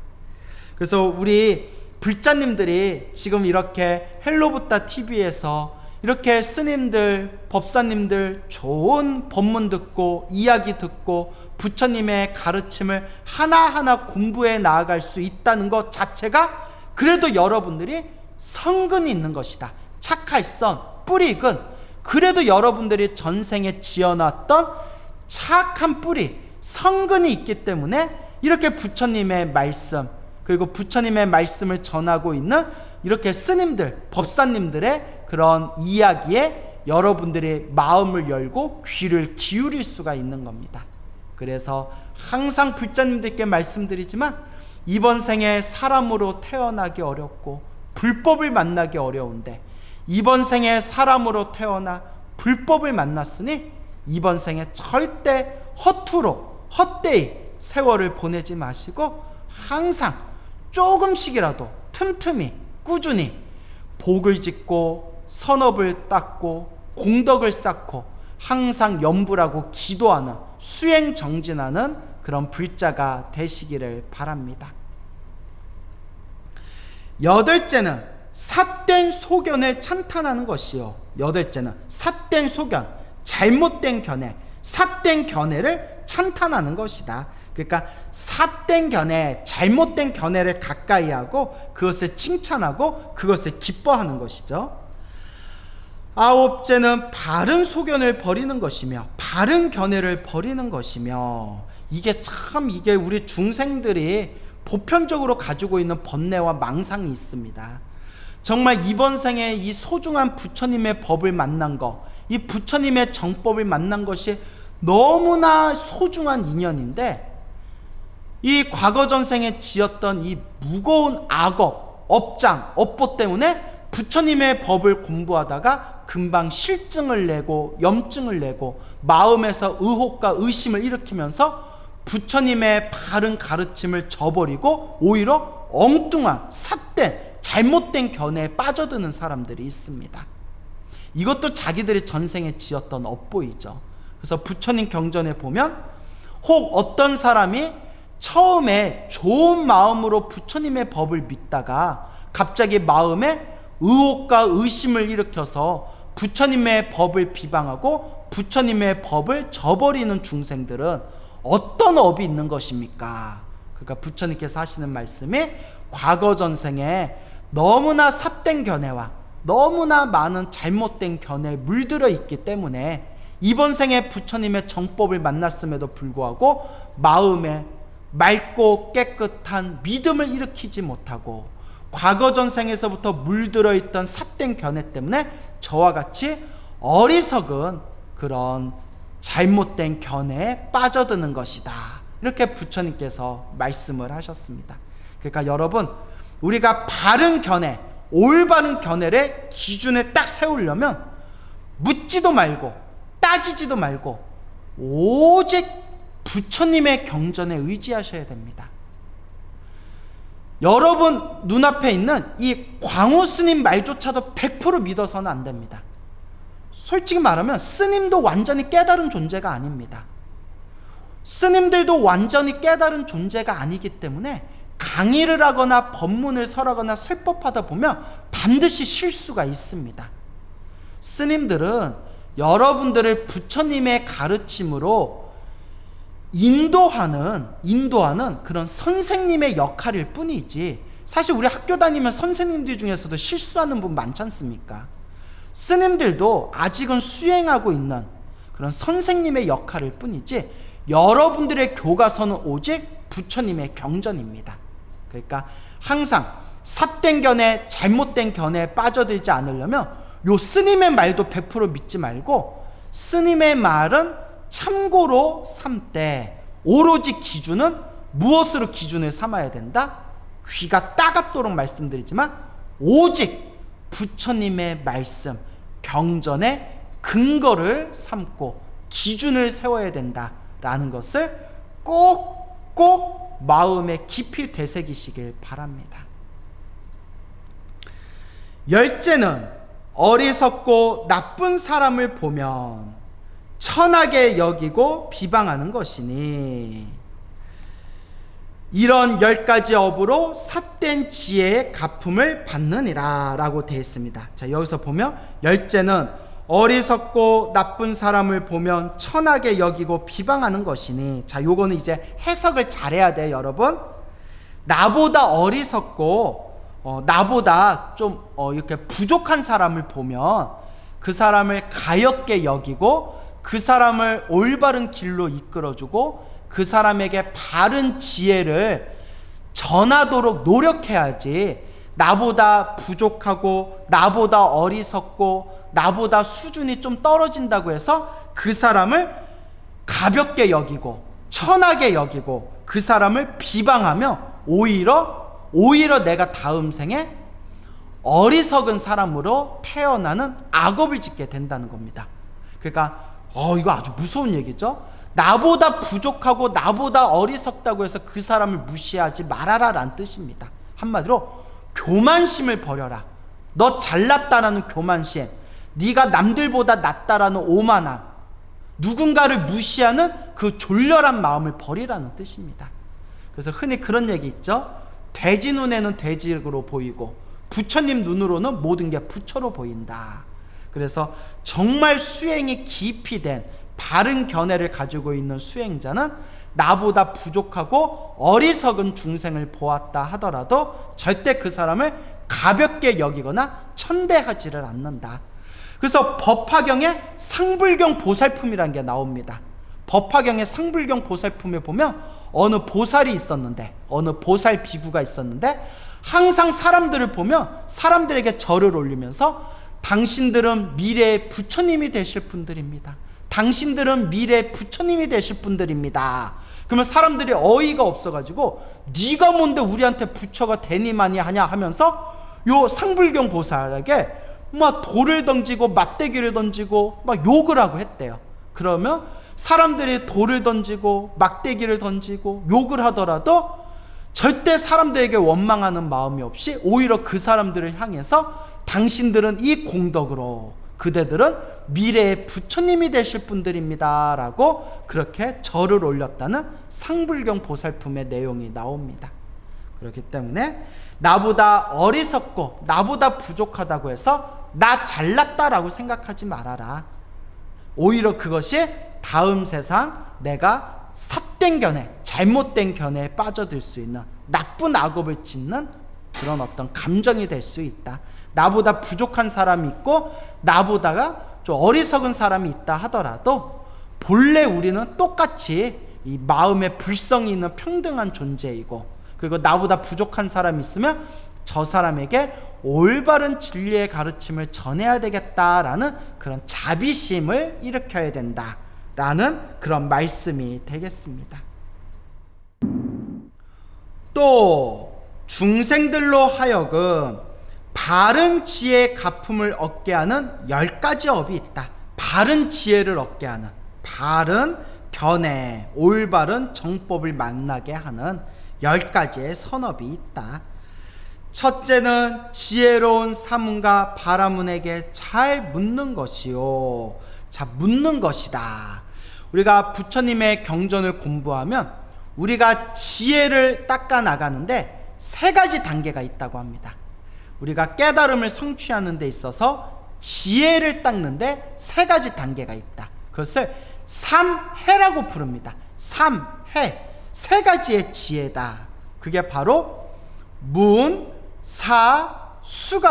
그래서 우리 불자님들이 지금 이렇게 헬로부타 TV에서 이렇게 스님들, 법사님들 좋은 법문 듣고 이야기 듣고 부처님의 가르침을 하나하나 공부해 나아갈 수 있다는 것 자체가 그래도 여러분들이 성근이 있는 것이다. 착할선, 뿌리근, 그래도 여러분들이 전생에 지어놨던 착한 뿌리, 성근이 있기 때문에 이렇게 부처님의 말씀, 그리고 부처님의 말씀을 전하고 있는 이렇게 스님들, 법사님들의 그런 이야기에 여러분들의 마음을 열고 귀를 기울일 수가 있는 겁니다. 그래서 항상 불자님들께 말씀드리지만, 이번 생에 사람으로 태어나기 어렵고 불법을 만나기 어려운데, 이번 생에 사람으로 태어나 불법을 만났으니 이번 생에 절대 허투루 헛되이 세월을 보내지 마시고 항상 조금씩이라도 틈틈이 꾸준히 복을 짓고 선업을 닦고 공덕을 쌓고 항상 염불하고 기도하는, 수행정진하는 그런 불자가 되시기를 바랍니다. 8째는 삿된 소견을 찬탄하는 것이요. 8째는 삿된 소견, 잘못된 견해, 삿된 견해를 찬탄하는 것이다. 그러니까 삿된 견해, 잘못된 견해를 가까이 하고 그것을 칭찬하고 그것을 기뻐하는 것이죠. 9째는 바른 소견을 버리는 것이며, 바른 견해를 버리는 것이며, 이게 우리 중생들이 보편적으로 가지고 있는 번뇌와 망상이 있습니다. 정말 이번 생에 이 소중한 부처님의 법을 만난 것, 이 부처님의 정법을 만난 것이 너무나 소중한 인연인데, 이 과거 전생에 지었던 이 무거운 악업, 업장, 업보 때문에 부처님의 법을 공부하다가 금방 실증을 내고 염증을 내고 마음에서 의혹과 의심을 일으키면서 부처님의 바른 가르침을 저버리고 오히려 엉뚱한 삿된 잘못된 견해에 빠져드는 사람들이 있습니다. 이것도 자기들이 전생에 지었던 업보이죠. 그래서 부처님 경전에 보면, 혹 어떤 사람이 처음에 좋은 마음으로 부처님의 법을 믿다가 갑자기 마음에 의혹과 의심을 일으켜서 부처님의 법을 비방하고 부처님의 법을 저버리는 중생들은 어떤 업이 있는 것입니까? 그러니까 부처님께서 하시는 말씀이, 과거 전생에 너무나 삿된 견해와 너무나 많은 잘못된 견해에 물들어 있기 때문에 이번 생에 부처님의 정법을 만났음에도 불구하고 마음에 맑고 깨끗한 믿음을 일으키지 못하고 과거 전생에서부터 물들어 있던 삿된 견해 때문에 저와 같이 어리석은 그런 잘못된 견해에 빠져드는 것이다. 이렇게 부처님께서 말씀을 하셨습니다. 그러니까 여러분, 우리가 바른 견해, 올바른 견해를 기준에 딱 세우려면 묻지도 말고 따지지도 말고 오직 부처님의 경전에 의지하셔야 됩니다. 여러분 눈앞에 있는 이 광호 스님 말조차도 100% 믿어서는 안 됩니다. 솔직히 말하면 스님도 완전히 깨달은 존재가 아닙니다. 스님들도 완전히 깨달은 존재가 아니기 때문에 강의를 하거나 법문을 설하거나 설법하다 보면 반드시 실수가 있습니다. 스님들은 여러분들을 부처님의 가르침으로 인도하는 그런 선생님의 역할일 뿐이지, 사실 우리 학교 다니면 선생님들 중에서도 실수하는 분 많지 않습니까? 스님들도 아직은 수행하고 있는 그런 선생님의 역할일 뿐이지, 여러분들의 교과서는 오직 부처님의 경전입니다. 그러니까 항상 삿된 견해, 잘못된 견해에 빠져들지 않으려면 요 스님의 말도 100% 믿지 말고, 스님의 말은 참고로 삼되 오로지 기준은 무엇으로 기준을 삼아야 된다? 귀가 따갑도록 말씀드리지만 오직 부처님의 말씀, 경전의 근거를 삼고 기준을 세워야 된다라는 것을 꼭 마음에 깊이 되새기시길 바랍니다. 열째는 어리석고 나쁜 사람을 보면 천하게 여기고 비방하는 것이니, 이런 10가지 업으로 삿된 지혜의 갚음을 받느니라 라고 되어 있습니다. 자, 여기서 보면 열째는 어리석고 나쁜 사람을 보면 천하게 여기고 비방하는 것이니, 자, 요거는 이제 해석을 잘해야 돼요, 여러분. 나보다 어리석고 나보다 좀 이렇게 부족한 사람을 보면 그 사람을 가엾게 여기고 그 사람을 올바른 길로 이끌어주고 그 사람에게 바른 지혜를 전하도록 노력해야지, 나보다 부족하고 나보다 어리석고 나보다 수준이 좀 떨어진다고 해서 그 사람을 가볍게 여기고 천하게 여기고 그 사람을 비방하며 오히려 내가 다음 생에 어리석은 사람으로 태어나는 악업을 짓게 된다는 겁니다. 그러니까 이거 아주 무서운 얘기죠. 나보다 부족하고 나보다 어리석다고 해서 그 사람을 무시하지 말아라 라는 뜻입니다. 한마디로 교만심을 버려라. 너 잘났다라는 교만심, 네가 남들보다 낫다라는 오만함, 누군가를 무시하는 그 졸렬한 마음을 버리라는 뜻입니다. 그래서 흔히 그런 얘기 있죠. 돼지 눈에는 돼지로 보이고 부처님 눈으로는 모든 게 부처로 보인다. 그래서 정말 수행이 깊이 된 바른 견해를 가지고 있는 수행자는 나보다 부족하고 어리석은 중생을 보았다 하더라도 절대 그 사람을 가볍게 여기거나 천대하지를 않는다. 그래서 법화경에 상불경 보살품이라는 게 나옵니다. 법화경의 상불경 보살품에 보면 어느 보살이 있었는데, 어느 보살 비구가 있었는데 항상 사람들을 보면 사람들에게 절을 올리면서 당신들은 미래의 부처님이 되실 분들입니다. 당신들은 미래의 부처님이 되실 분들입니다. 그러면 사람들이 어이가 없어가지고 네가 뭔데 우리한테 부처가 되니마니 하냐 하면서 요 상불경 보살에게 막 돌을 던지고 맞대기를 던지고 막 욕을 하고 했대요. 그러면 사람들이 돌을 던지고 막대기를 던지고 욕을 하더라도 절대 사람들에게 원망하는 마음이 없이 오히려 그 사람들을 향해서 당신들은 이 공덕으로 그대들은 미래의 부처님이 되실 분들입니다 라고 그렇게 절을 올렸다는 상불경 보살품의 내용이 나옵니다. 그렇기 때문에 나보다 어리석고 나보다 부족하다고 해서 나 잘났다라고 생각하지 말아라. 오히려 그것이 다음 세상 내가 삿된 견해, 잘못된 견해에 빠져들 수 있는 나쁜 악업을 짓는 그런 어떤 감정이 될 수 있다. 나보다 부족한 사람이 있고 나보다가 좀 어리석은 사람이 있다 하더라도 본래 우리는 똑같이 이 마음에 불성이 있는 평등한 존재이고, 그리고 나보다 부족한 사람이 있으면 저 사람에게 올바른 진리의 가르침을 전해야 되겠다라는 그런 자비심을 일으켜야 된다라는 그런 말씀이 되겠습니다. 또 중생들로 하여금 바른 지혜의 가품을 얻게 하는 10가지 업이 있다. 바른 지혜를 얻게 하는, 바른 견해, 올바른 정법을 만나게 하는 10가지의 선업이 있다. 첫째는 지혜로운 사문과 바라문에게 잘 묻는 것이요. 자, 묻는 것이다. 우리가 부처님의 경전을 공부하면 우리가 지혜를 닦아 나가는데 3가지 단계가 있다고 합니다. 우리가 깨달음을 성취하는 데 있어서 지혜를 닦는데 세 가지 단계가 있다. 그것을 삼해라고 부릅니다. 삼해, 세 가지의 지혜다. 그게 바로 문사수가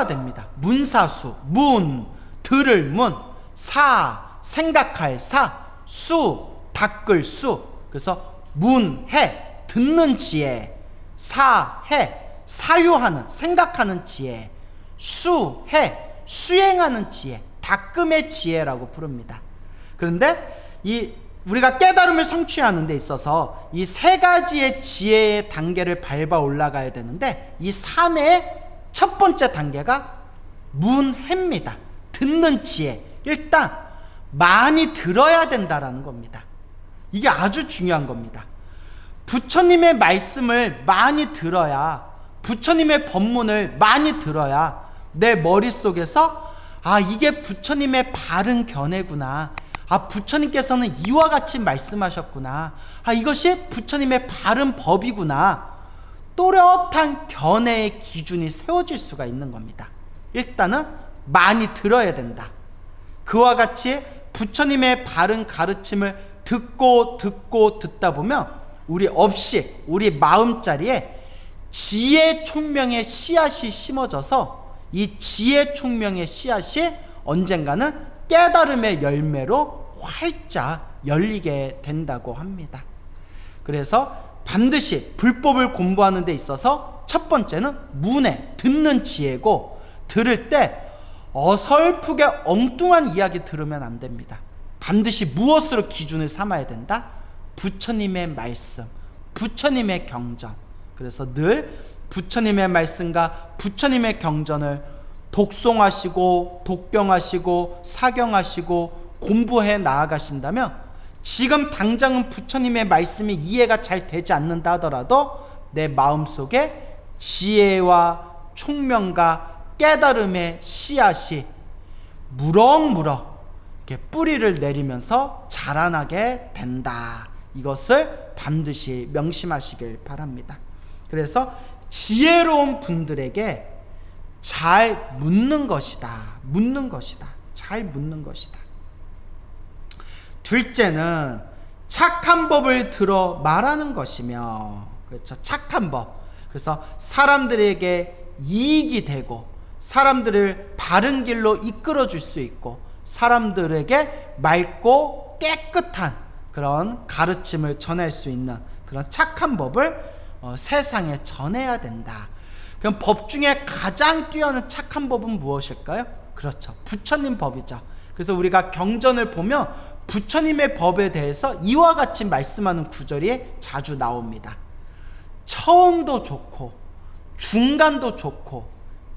됩니다. 문사수, 문, 들을 문, 사, 생각할 사, 수, 닦을 수. 그래서 문해, 듣는 지혜, 사해, 사유하는, 생각하는 지혜, 수해, 수행하는 지혜, 닦음의 지혜라고 부릅니다. 그런데 우리가 깨달음을 성취하는 데 있어서 이 세 가지의 지혜의 단계를 밟아 올라가야 되는데, 이 3의 첫 번째 단계가 문해입니다. 듣는 지혜. 일단 많이 들어야 된다라는 겁니다. 이게 아주 중요한 겁니다. 부처님의 말씀을 많이 들어야, 부처님의 법문을 많이 들어야 내 머릿속에서 이게 부처님의 바른 견해구나, 부처님께서는 이와 같이 말씀하셨구나, 이것이 부처님의 바른 법이구나, 또렷한 견해의 기준이 세워질 수가 있는 겁니다. 일단은 많이 들어야 된다. 그와 같이 부처님의 바른 가르침을 듣고 듣다 보면 우리 마음자리에 지혜 총명의 씨앗이 심어져서 이 지혜 총명의 씨앗이 언젠가는 깨달음의 열매로 활짝 열리게 된다고 합니다. 그래서 반드시 불법을 공부하는 데 있어서 첫 번째는 문해, 듣는 지혜고, 들을 때 어설프게 엉뚱한 이야기 들으면 안 됩니다. 반드시 무엇으로 기준을 삼아야 된다? 부처님의 말씀, 부처님의 경전. 그래서 늘 부처님의 말씀과 부처님의 경전을 독송하시고 독경하시고 사경하시고 공부해 나아가신다면, 지금 당장은 부처님의 말씀이 이해가 잘 되지 않는다 하더라도 내 마음속에 지혜와 총명과 깨달음의 씨앗이 무럭무럭 이렇게 뿌리를 내리면서 자라나게 된다. 이것을 반드시 명심하시길 바랍니다. 그래서 지혜로운 분들에게 잘 묻는 것이다. 잘 묻는 것이다. 둘째는 착한 법을 들어 말하는 것이며, 그렇죠, 착한 법. 그래서 사람들에게 이익이 되고 사람들을 바른 길로 이끌어 줄 수 있고 사람들에게 맑고 깨끗한 그런 가르침을 전할 수 있는 그런 착한 법을 세상에 전해야 된다. 그럼 법 중에 가장 뛰어난 착한 법은 무엇일까요? 그렇죠, 부처님 법이죠. 그래서 우리가 경전을 보면 부처님의 법에 대해서 이와 같이 말씀하는 구절이 자주 나옵니다. 처음도 좋고 중간도 좋고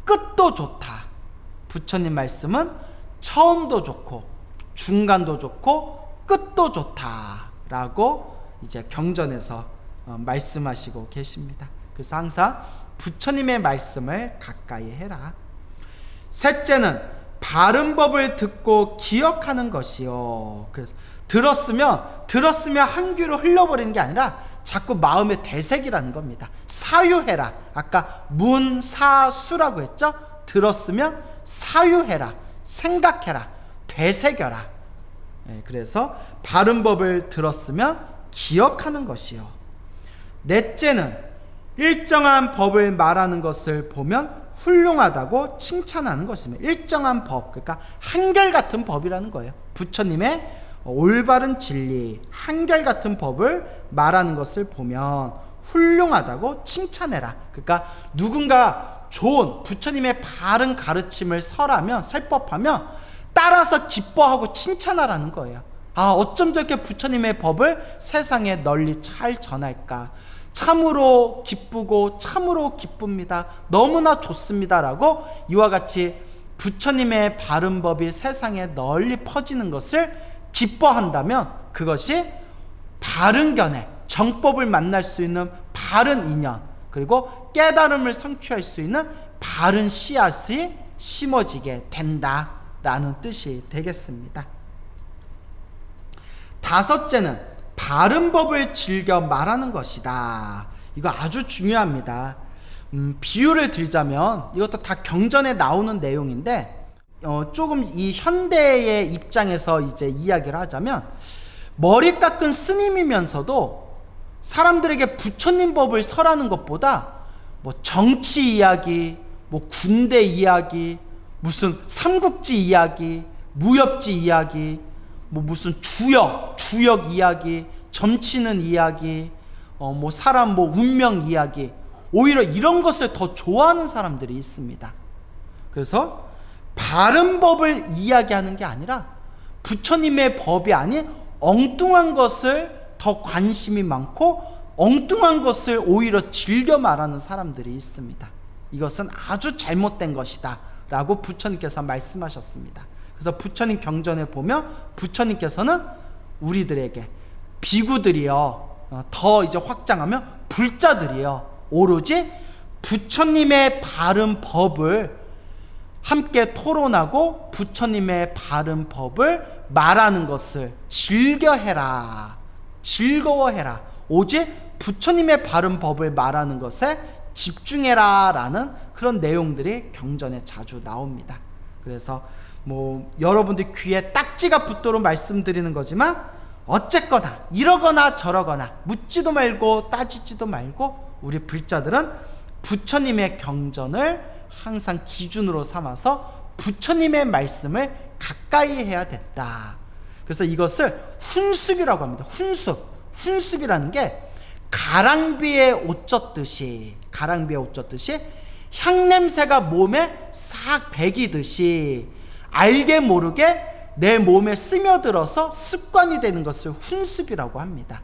끝도 좋다. 부처님 말씀은 처음도 좋고 중간도 좋고 끝도 좋다 라고 이제 경전에서 말씀하시고 계십니다. 그래서 항상 부처님의 말씀을 가까이 해라. 셋째는 바른 법을 듣고 기억하는 것이요. 그래서 들었으면 한 귀로 흘려버리는 게 아니라 자꾸 마음에 되새기라는 겁니다. 사유해라. 아까 문사수라고 했죠? 들었으면 사유해라, 생각해라, 되새겨라. 그래서 바른 법을 들었으면 기억하는 것이요. 넷째는 일정한 법을 말하는 것을 보면 훌륭하다고 칭찬하는 것입니다. 일정한 법, 그러니까 한결같은 법이라는 거예요. 부처님의 올바른 진리, 한결같은 법을 말하는 것을 보면 훌륭하다고 칭찬해라. 그러니까 누군가 좋은 부처님의 바른 가르침을 설법하면 따라서 기뻐하고 칭찬하라는 거예요. 어쩜 저렇게 부처님의 법을 세상에 널리 잘 전할까, 참으로 기쁘고 참으로 기쁩니다, 너무나 좋습니다 라고 이와 같이 부처님의 바른 법이 세상에 널리 퍼지는 것을 기뻐한다면 그것이 바른 견해, 정법을 만날 수 있는 바른 인연, 그리고 깨달음을 성취할 수 있는 바른 씨앗이 심어지게 된다라는 뜻이 되겠습니다. 다섯째는 바른 법을 즐겨 말하는 것이다. 이거 아주 중요합니다. 비유를 들자면 이것도 다 경전에 나오는 내용인데, 조금 이 현대의 입장에서 이제 이야기를 하자면, 머리 깎은 스님이면서도 사람들에게 부처님 법을 설하는 것보다 뭐 정치 이야기, 뭐 군대 이야기, 무슨 삼국지 이야기, 무협지 이야기, 뭐 무슨 주역 이야기, 점치는 이야기, 뭐 사람 뭐 운명 이야기, 오히려 이런 것을 더 좋아하는 사람들이 있습니다. 그래서 바른 법을 이야기하는 게 아니라 부처님의 법이 아닌 엉뚱한 것을 더 관심이 많고 엉뚱한 것을 오히려 즐겨 말하는 사람들이 있습니다. 이것은 아주 잘못된 것이다 라고 부처님께서 말씀하셨습니다. 그래서 부처님 경전에 보면 부처님께서는 우리들에게 비구들이여, 더 이제 확장하면 불자들이여, 오로지 부처님의 바른 법을 함께 토론하고 부처님의 바른 법을 말하는 것을 즐겨해라, 즐거워해라, 오직 부처님의 바른 법을 말하는 것에 집중해라 라는 그런 내용들이 경전에 자주 나옵니다. 그래서 뭐 여러분들 귀에 딱지가 붙도록 말씀드리는 거지만, 어쨌거나 이러거나 저러거나 묻지도 말고 따지지도 말고 우리 불자들은 부처님의 경전을 항상 기준으로 삼아서 부처님의 말씀을 가까이 해야 된다. 그래서 이것을 훈습이라고 합니다. 훈습이라는 게 가랑비에 옷 젖듯이 향냄새가 몸에 싹 배기듯이 알게 모르게 내 몸에 스며들어서 습관이 되는 것을 훈습이라고 합니다.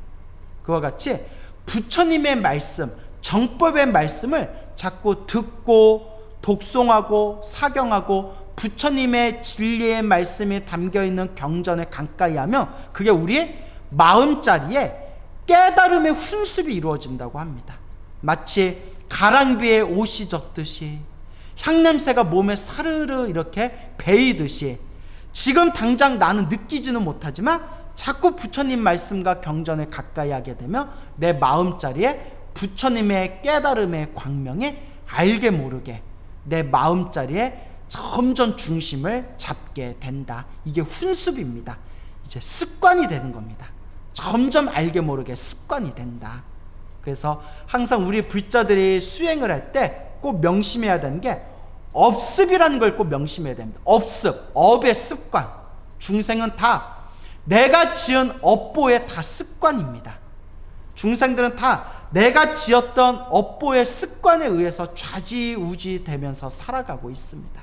그와 같이 부처님의 말씀, 정법의 말씀을 자꾸 듣고 독송하고 사경하고 부처님의 진리의 말씀이 담겨있는 경전을 가까이 하면 그게 우리 마음자리에 깨달음의 훈습이 이루어진다고 합니다. 마치 가랑비에 옷이 젖듯이 향냄새가 몸에 사르르 이렇게 배이듯이 지금 당장 나는 느끼지는 못하지만 자꾸 부처님 말씀과 경전을 가까이 하게 되면 내 마음자리에 부처님의 깨달음의 광명이 알게 모르게 내 마음자리에 점점 중심을 잡게 된다. 이게 훈습입니다. 이제 습관이 되는 겁니다. 점점 알게 모르게 습관이 된다. 그래서 항상 우리 불자들이 수행을 할 때 꼭 명심해야 되는 게 업습이라는 걸 꼭 명심해야 됩니다. 업습, 업의 습관. 중생은 다 내가 지은 업보의 다 습관입니다. 중생들은 다 내가 지었던 업보의 습관에 의해서 좌지우지 되면서 살아가고 있습니다.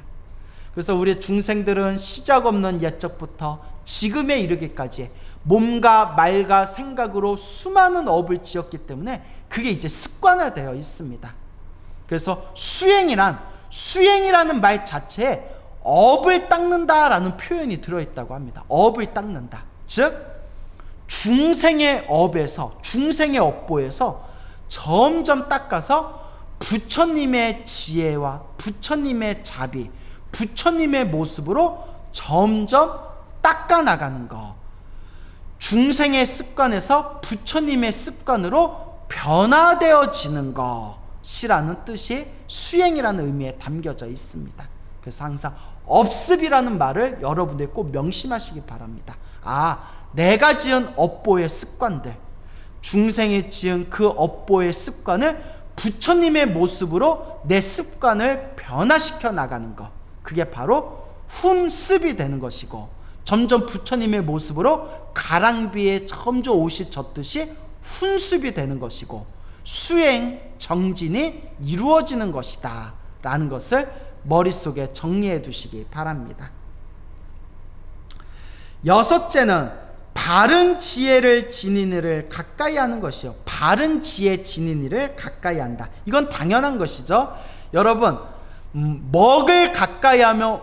그래서 우리 중생들은 시작 없는 옛적부터 지금에 이르기까지 몸과 말과 생각으로 수많은 업을 지었기 때문에 그게 이제 습관화되어 있습니다. 그래서 수행이라는 말 자체에 업을 닦는다라는 표현이 들어있다고 합니다. 업을 닦는다. 즉 중생의 업보에서 점점 닦아서 부처님의 지혜와 부처님의 자비, 부처님의 모습으로 점점 닦아나가는 것. 중생의 습관에서 부처님의 습관으로 변화되어지는 것이라는 뜻이 수행이라는 의미에 담겨져 있습니다. 그래서 항상 업습이라는 말을 여러분들이 꼭 명심하시기 바랍니다. 내가 지은 업보의 습관들, 중생이 지은 그 업보의 습관을 부처님의 모습으로 내 습관을 변화시켜 나가는 것, 그게 바로 훈습이 되는 것이고, 점점 부처님의 모습으로 가랑비에 점점 옷이 젖듯이 훈습이 되는 것이고, 수행, 정진이 이루어지는 것이다 라는 것을 머릿속에 정리해 두시기 바랍니다. 여섯째는 바른 지혜를 지닌 이를 가까이 하는 것이요. 바른 지혜 지닌 이를 가까이 한다. 이건 당연한 것이죠. 여러분, 먹을 가까이 하면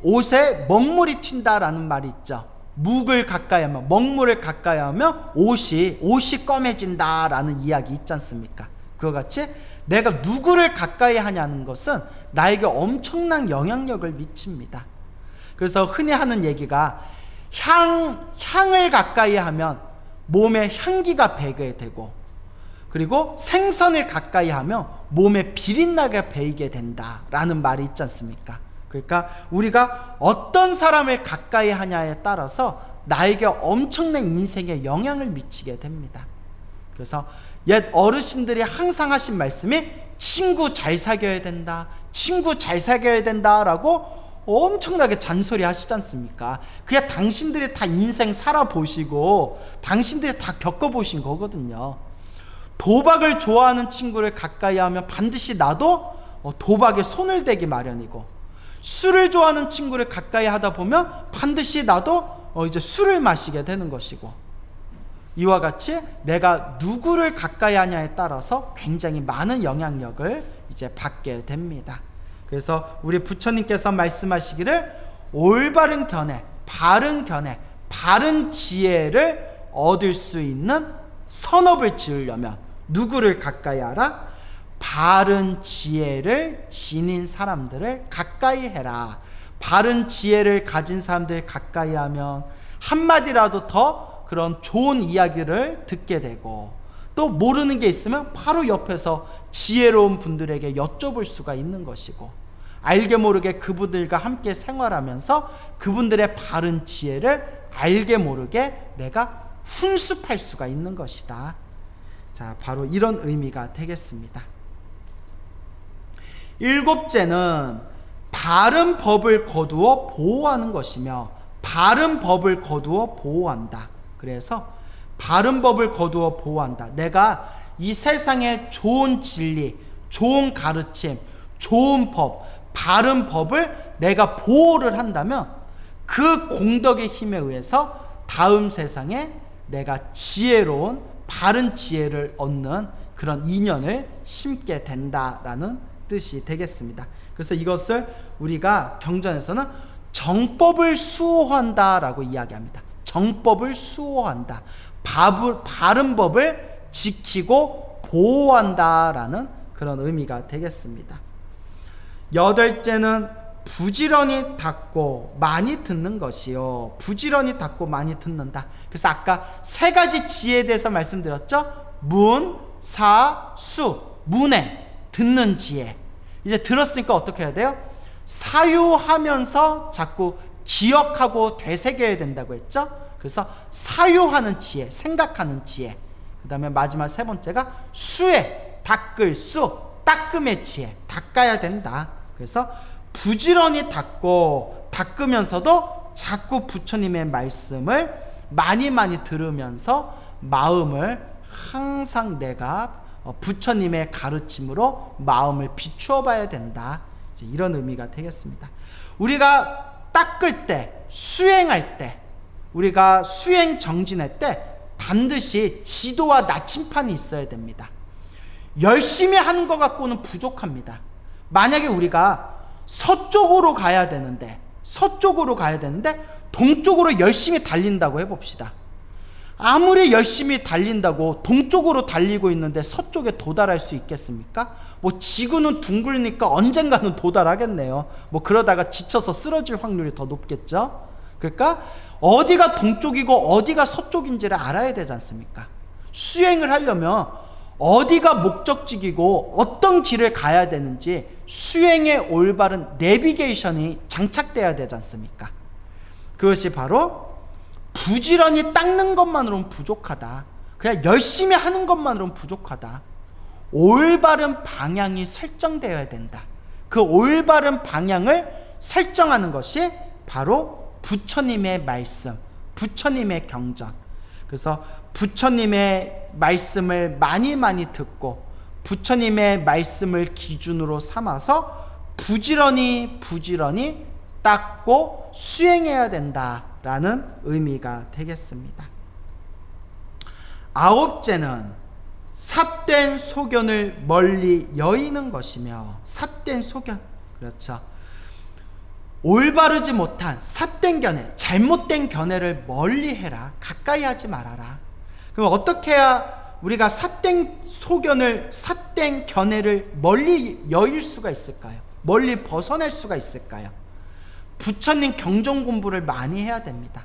옷에 먹물이 튄다라는 말이 있죠. 묵을 가까이 하면, 먹물을 가까이 하면 옷이 검해진다라는 이야기 있지 않습니까? 그와 같이 내가 누구를 가까이 하냐는 것은 나에게 엄청난 영향력을 미칩니다. 그래서 흔히 하는 얘기가 향을 가까이 하면 몸에 향기가 배게 되고, 그리고 생선을 가까이 하면 몸에 비린내가 배이게 된다라는 말이 있지 않습니까? 그러니까 우리가 어떤 사람을 가까이 하냐에 따라서 나에게 엄청난 인생에 영향을 미치게 됩니다. 그래서 옛 어르신들이 항상 하신 말씀이 친구 잘 사귀어야 된다, 친구 잘 사귀어야 된다라고 엄청나게 잔소리 하시지 않습니까? 그게 당신들이 다 인생 살아보시고 당신들이 다 겪어보신 거거든요. 도박을 좋아하는 친구를 가까이 하면 반드시 나도 도박에 손을 대기 마련이고, 술을 좋아하는 친구를 가까이 하다 보면 반드시 나도 이제 술을 마시게 되는 것이고, 이와 같이 내가 누구를 가까이 하냐에 따라서 굉장히 많은 영향력을 이제 받게 됩니다. 그래서 우리 부처님께서 말씀하시기를 올바른 견해, 바른 견해, 바른 지혜를 얻을 수 있는 선업을 지으려면 누구를 가까이 하라? 바른 지혜를 지닌 사람들을 가까이 해라. 바른 지혜를 가진 사람들 가까이 하면 한마디라도 더 그런 좋은 이야기를 듣게 되고, 또 모르는 게 있으면 바로 옆에서 지혜로운 분들에게 여쭤볼 수가 있는 것이고, 알게 모르게 그분들과 함께 생활하면서 그분들의 바른 지혜를 알게 모르게 내가 훈습할 수가 있는 것이다. 자, 바로 이런 의미가 되겠습니다. 일곱째는 바른 법을 거두어 보호하는 것이며, 바른 법을 거두어 보호한다. 그래서 바른 법을 거두어 보호한다. 내가 이 세상에 좋은 진리, 좋은 가르침, 좋은 법, 바른 법을 내가 보호를 한다면 그 공덕의 힘에 의해서 다음 세상에 내가 지혜로운 바른 지혜를 얻는 그런 인연을 심게 된다라는 뜻이 되겠습니다. 그래서 이것을 우리가 경전에서는 정법을 수호한다라고 이야기합니다. 정법을 수호한다. 바른 법을 지키고 보호한다라는 그런 의미가 되겠습니다. 여덟째는 부지런히 닫고 많이 듣는 것이요. 부지런히 닫고 많이 듣는다. 그래서 아까 세 가지 지혜에 대해서 말씀드렸죠. 문, 사, 수. 문에 듣는 지혜. 이제 들었으니까 어떻게 해야 돼요? 사유하면서 자꾸 기억하고 되새겨야 된다고 했죠. 그래서 사유하는 지혜, 생각하는 지혜. 그 다음에 마지막 세 번째가 수에, 닦을 수, 닦음의 지혜. 닦아야 된다. 그래서 부지런히 닦고 닦으면서도 자꾸 부처님의 말씀을 많이 들으면서 마음을 항상 내가 부처님의 가르침으로 마음을 비추어 봐야 된다. 이제 이런 의미가 되겠습니다. 우리가 닦을 때, 수행할 때, 우리가 수행 정진할 때 반드시 지도와 나침판이 있어야 됩니다. 열심히 하는 것 갖고는 부족합니다. 만약에 우리가 서쪽으로 가야 되는데 동쪽으로 열심히 달린다고 해봅시다. 아무리 열심히 달린다고 동쪽으로 달리고 있는데 서쪽에 도달할 수 있겠습니까? 지구는 둥글니까 언젠가는 도달하겠네요. 그러다가 지쳐서 쓰러질 확률이 더 높겠죠. 그러니까 어디가 동쪽이고 어디가 서쪽인지를 알아야 되지 않습니까? 수행을 하려면 어디가 목적지이고 어떤 길을 가야 되는지 수행의 올바른 내비게이션이 장착돼야 되지 않습니까? 그것이 바로 부지런히 닦는 것만으로는 부족하다. 그냥 열심히 하는 것만으로는 부족하다. 올바른 방향이 설정되어야 된다. 그 올바른 방향을 설정하는 것이 바로 부처님의 말씀, 부처님의 경전. 그래서 부처님의 말씀을 많이 듣고 부처님의 말씀을 기준으로 삼아서 부지런히 닦고 수행해야 된다라는 의미가 되겠습니다. 아홉째는 삿된 소견을 멀리 여의는 것이며, 삿된 소견, 그렇죠. 올바르지 못한 삿된 견해, 잘못된 견해를 멀리 해라. 가까이 하지 말아라. 그럼 어떻게 해야 우리가 삿된 소견을, 삿된 견해를 멀리 여일 수가 있을까요? 멀리 벗어날 수가 있을까요? 부처님 경전 공부를 많이 해야 됩니다.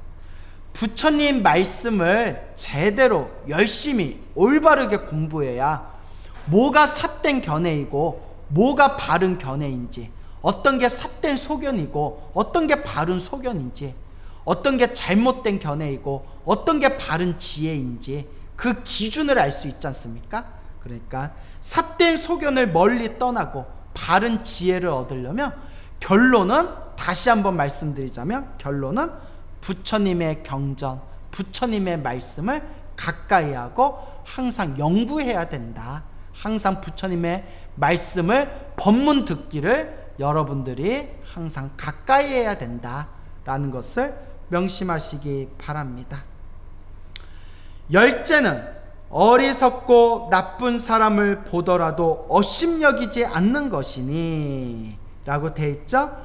부처님 말씀을 제대로 열심히 올바르게 공부해야 뭐가 삿된 견해이고 뭐가 바른 견해인지, 어떤 게 삿된 소견이고 어떤 게 바른 소견인지, 어떤 게 잘못된 견해이고 어떤 게 바른 지혜인지 그 기준을 알 수 있지 않습니까? 그러니까 삿된 소견을 멀리 떠나고 바른 지혜를 얻으려면 결론은, 다시 한번 말씀드리자면 결론은 부처님의 경전, 부처님의 말씀을 가까이 하고 항상 연구해야 된다. 항상 부처님의 말씀을 법문 듣기를 여러분들이 항상 가까이 해야 된다라는 것을 명심하시기 바랍니다. 열째는 어리석고 나쁜 사람을 보더라도 업심여기지 않는 것이니 라고 되어 있죠.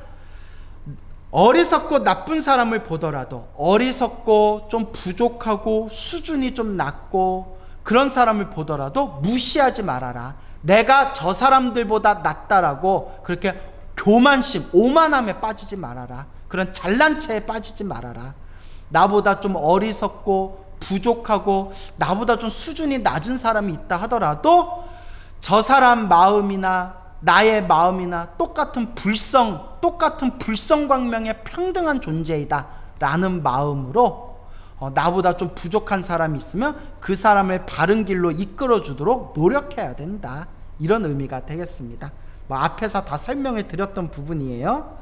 어리석고 나쁜 사람을 보더라도, 어리석고 좀 부족하고 수준이 좀 낮고 그런 사람을 보더라도 무시하지 말아라. 내가 저 사람들보다 낫다라고 그렇게 교만심, 오만함에 빠지지 말아라. 그런 잘난 체에 빠지지 말아라. 나보다 좀 어리석고 부족하고 나보다 좀 수준이 낮은 사람이 있다 하더라도 저 사람 마음이나 나의 마음이나 똑같은 불성광명의 평등한 존재이다 라는 마음으로 나보다 좀 부족한 사람이 있으면 그 사람을 바른 길로 이끌어 주도록 노력해야 된다, 이런 의미가 되겠습니다. 앞에서 다 설명을 드렸던 부분이에요.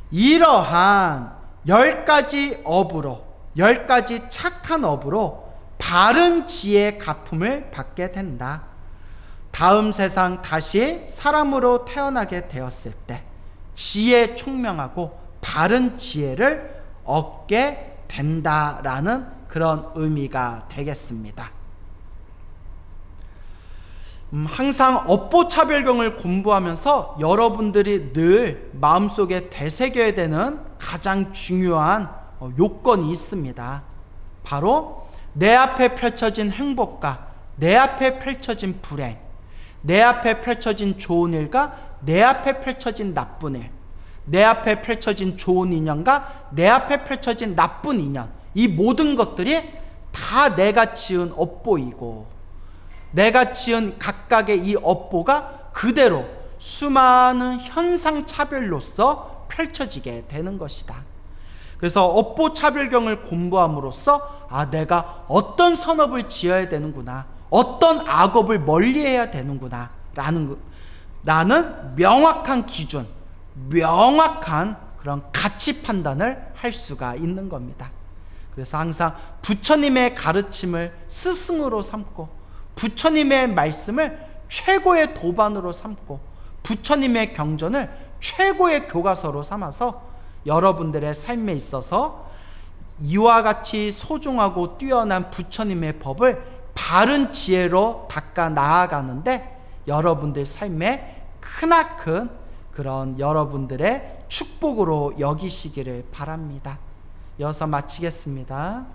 이러한 10가지 업으로, 10가지 착한 업으로 바른 지혜의 가품을 받게 된다. 다음 세상 다시 사람으로 태어나게 되었을 때 지혜 총명하고 바른 지혜를 얻게 된다라는 그런 의미가 되겠습니다. 항상 업보차별경을 공부하면서 여러분들이 늘 마음속에 되새겨야 되는 가장 중요한 요건이 있습니다. 바로 내 앞에 펼쳐진 행복과 내 앞에 펼쳐진 불행, 내 앞에 펼쳐진 좋은 일과 내 앞에 펼쳐진 나쁜 일, 내 앞에 펼쳐진 좋은 인연과 내 앞에 펼쳐진 나쁜 인연, 이 모든 것들이 다 내가 지은 업보이고 내가 지은 각각의 이 업보가 그대로 수많은 현상차별로서 펼쳐지게 되는 것이다. 그래서 업보차별경을 공부함으로써 내가 어떤 선업을 지어야 되는구나, 어떤 악업을 멀리해야 되는구나 라는 명확한 기준, 명확한 그런 가치 판단을 할 수가 있는 겁니다. 그래서 항상 부처님의 가르침을 스승으로 삼고 부처님의 말씀을 최고의 도반으로 삼고 부처님의 경전을 최고의 교과서로 삼아서 여러분들의 삶에 있어서 이와 같이 소중하고 뛰어난 부처님의 법을 바른 지혜로 닦아 나아가는데 여러분들 삶에 크나큰 그런 여러분들의 축복으로 여기시기를 바랍니다. 이어서 마치겠습니다.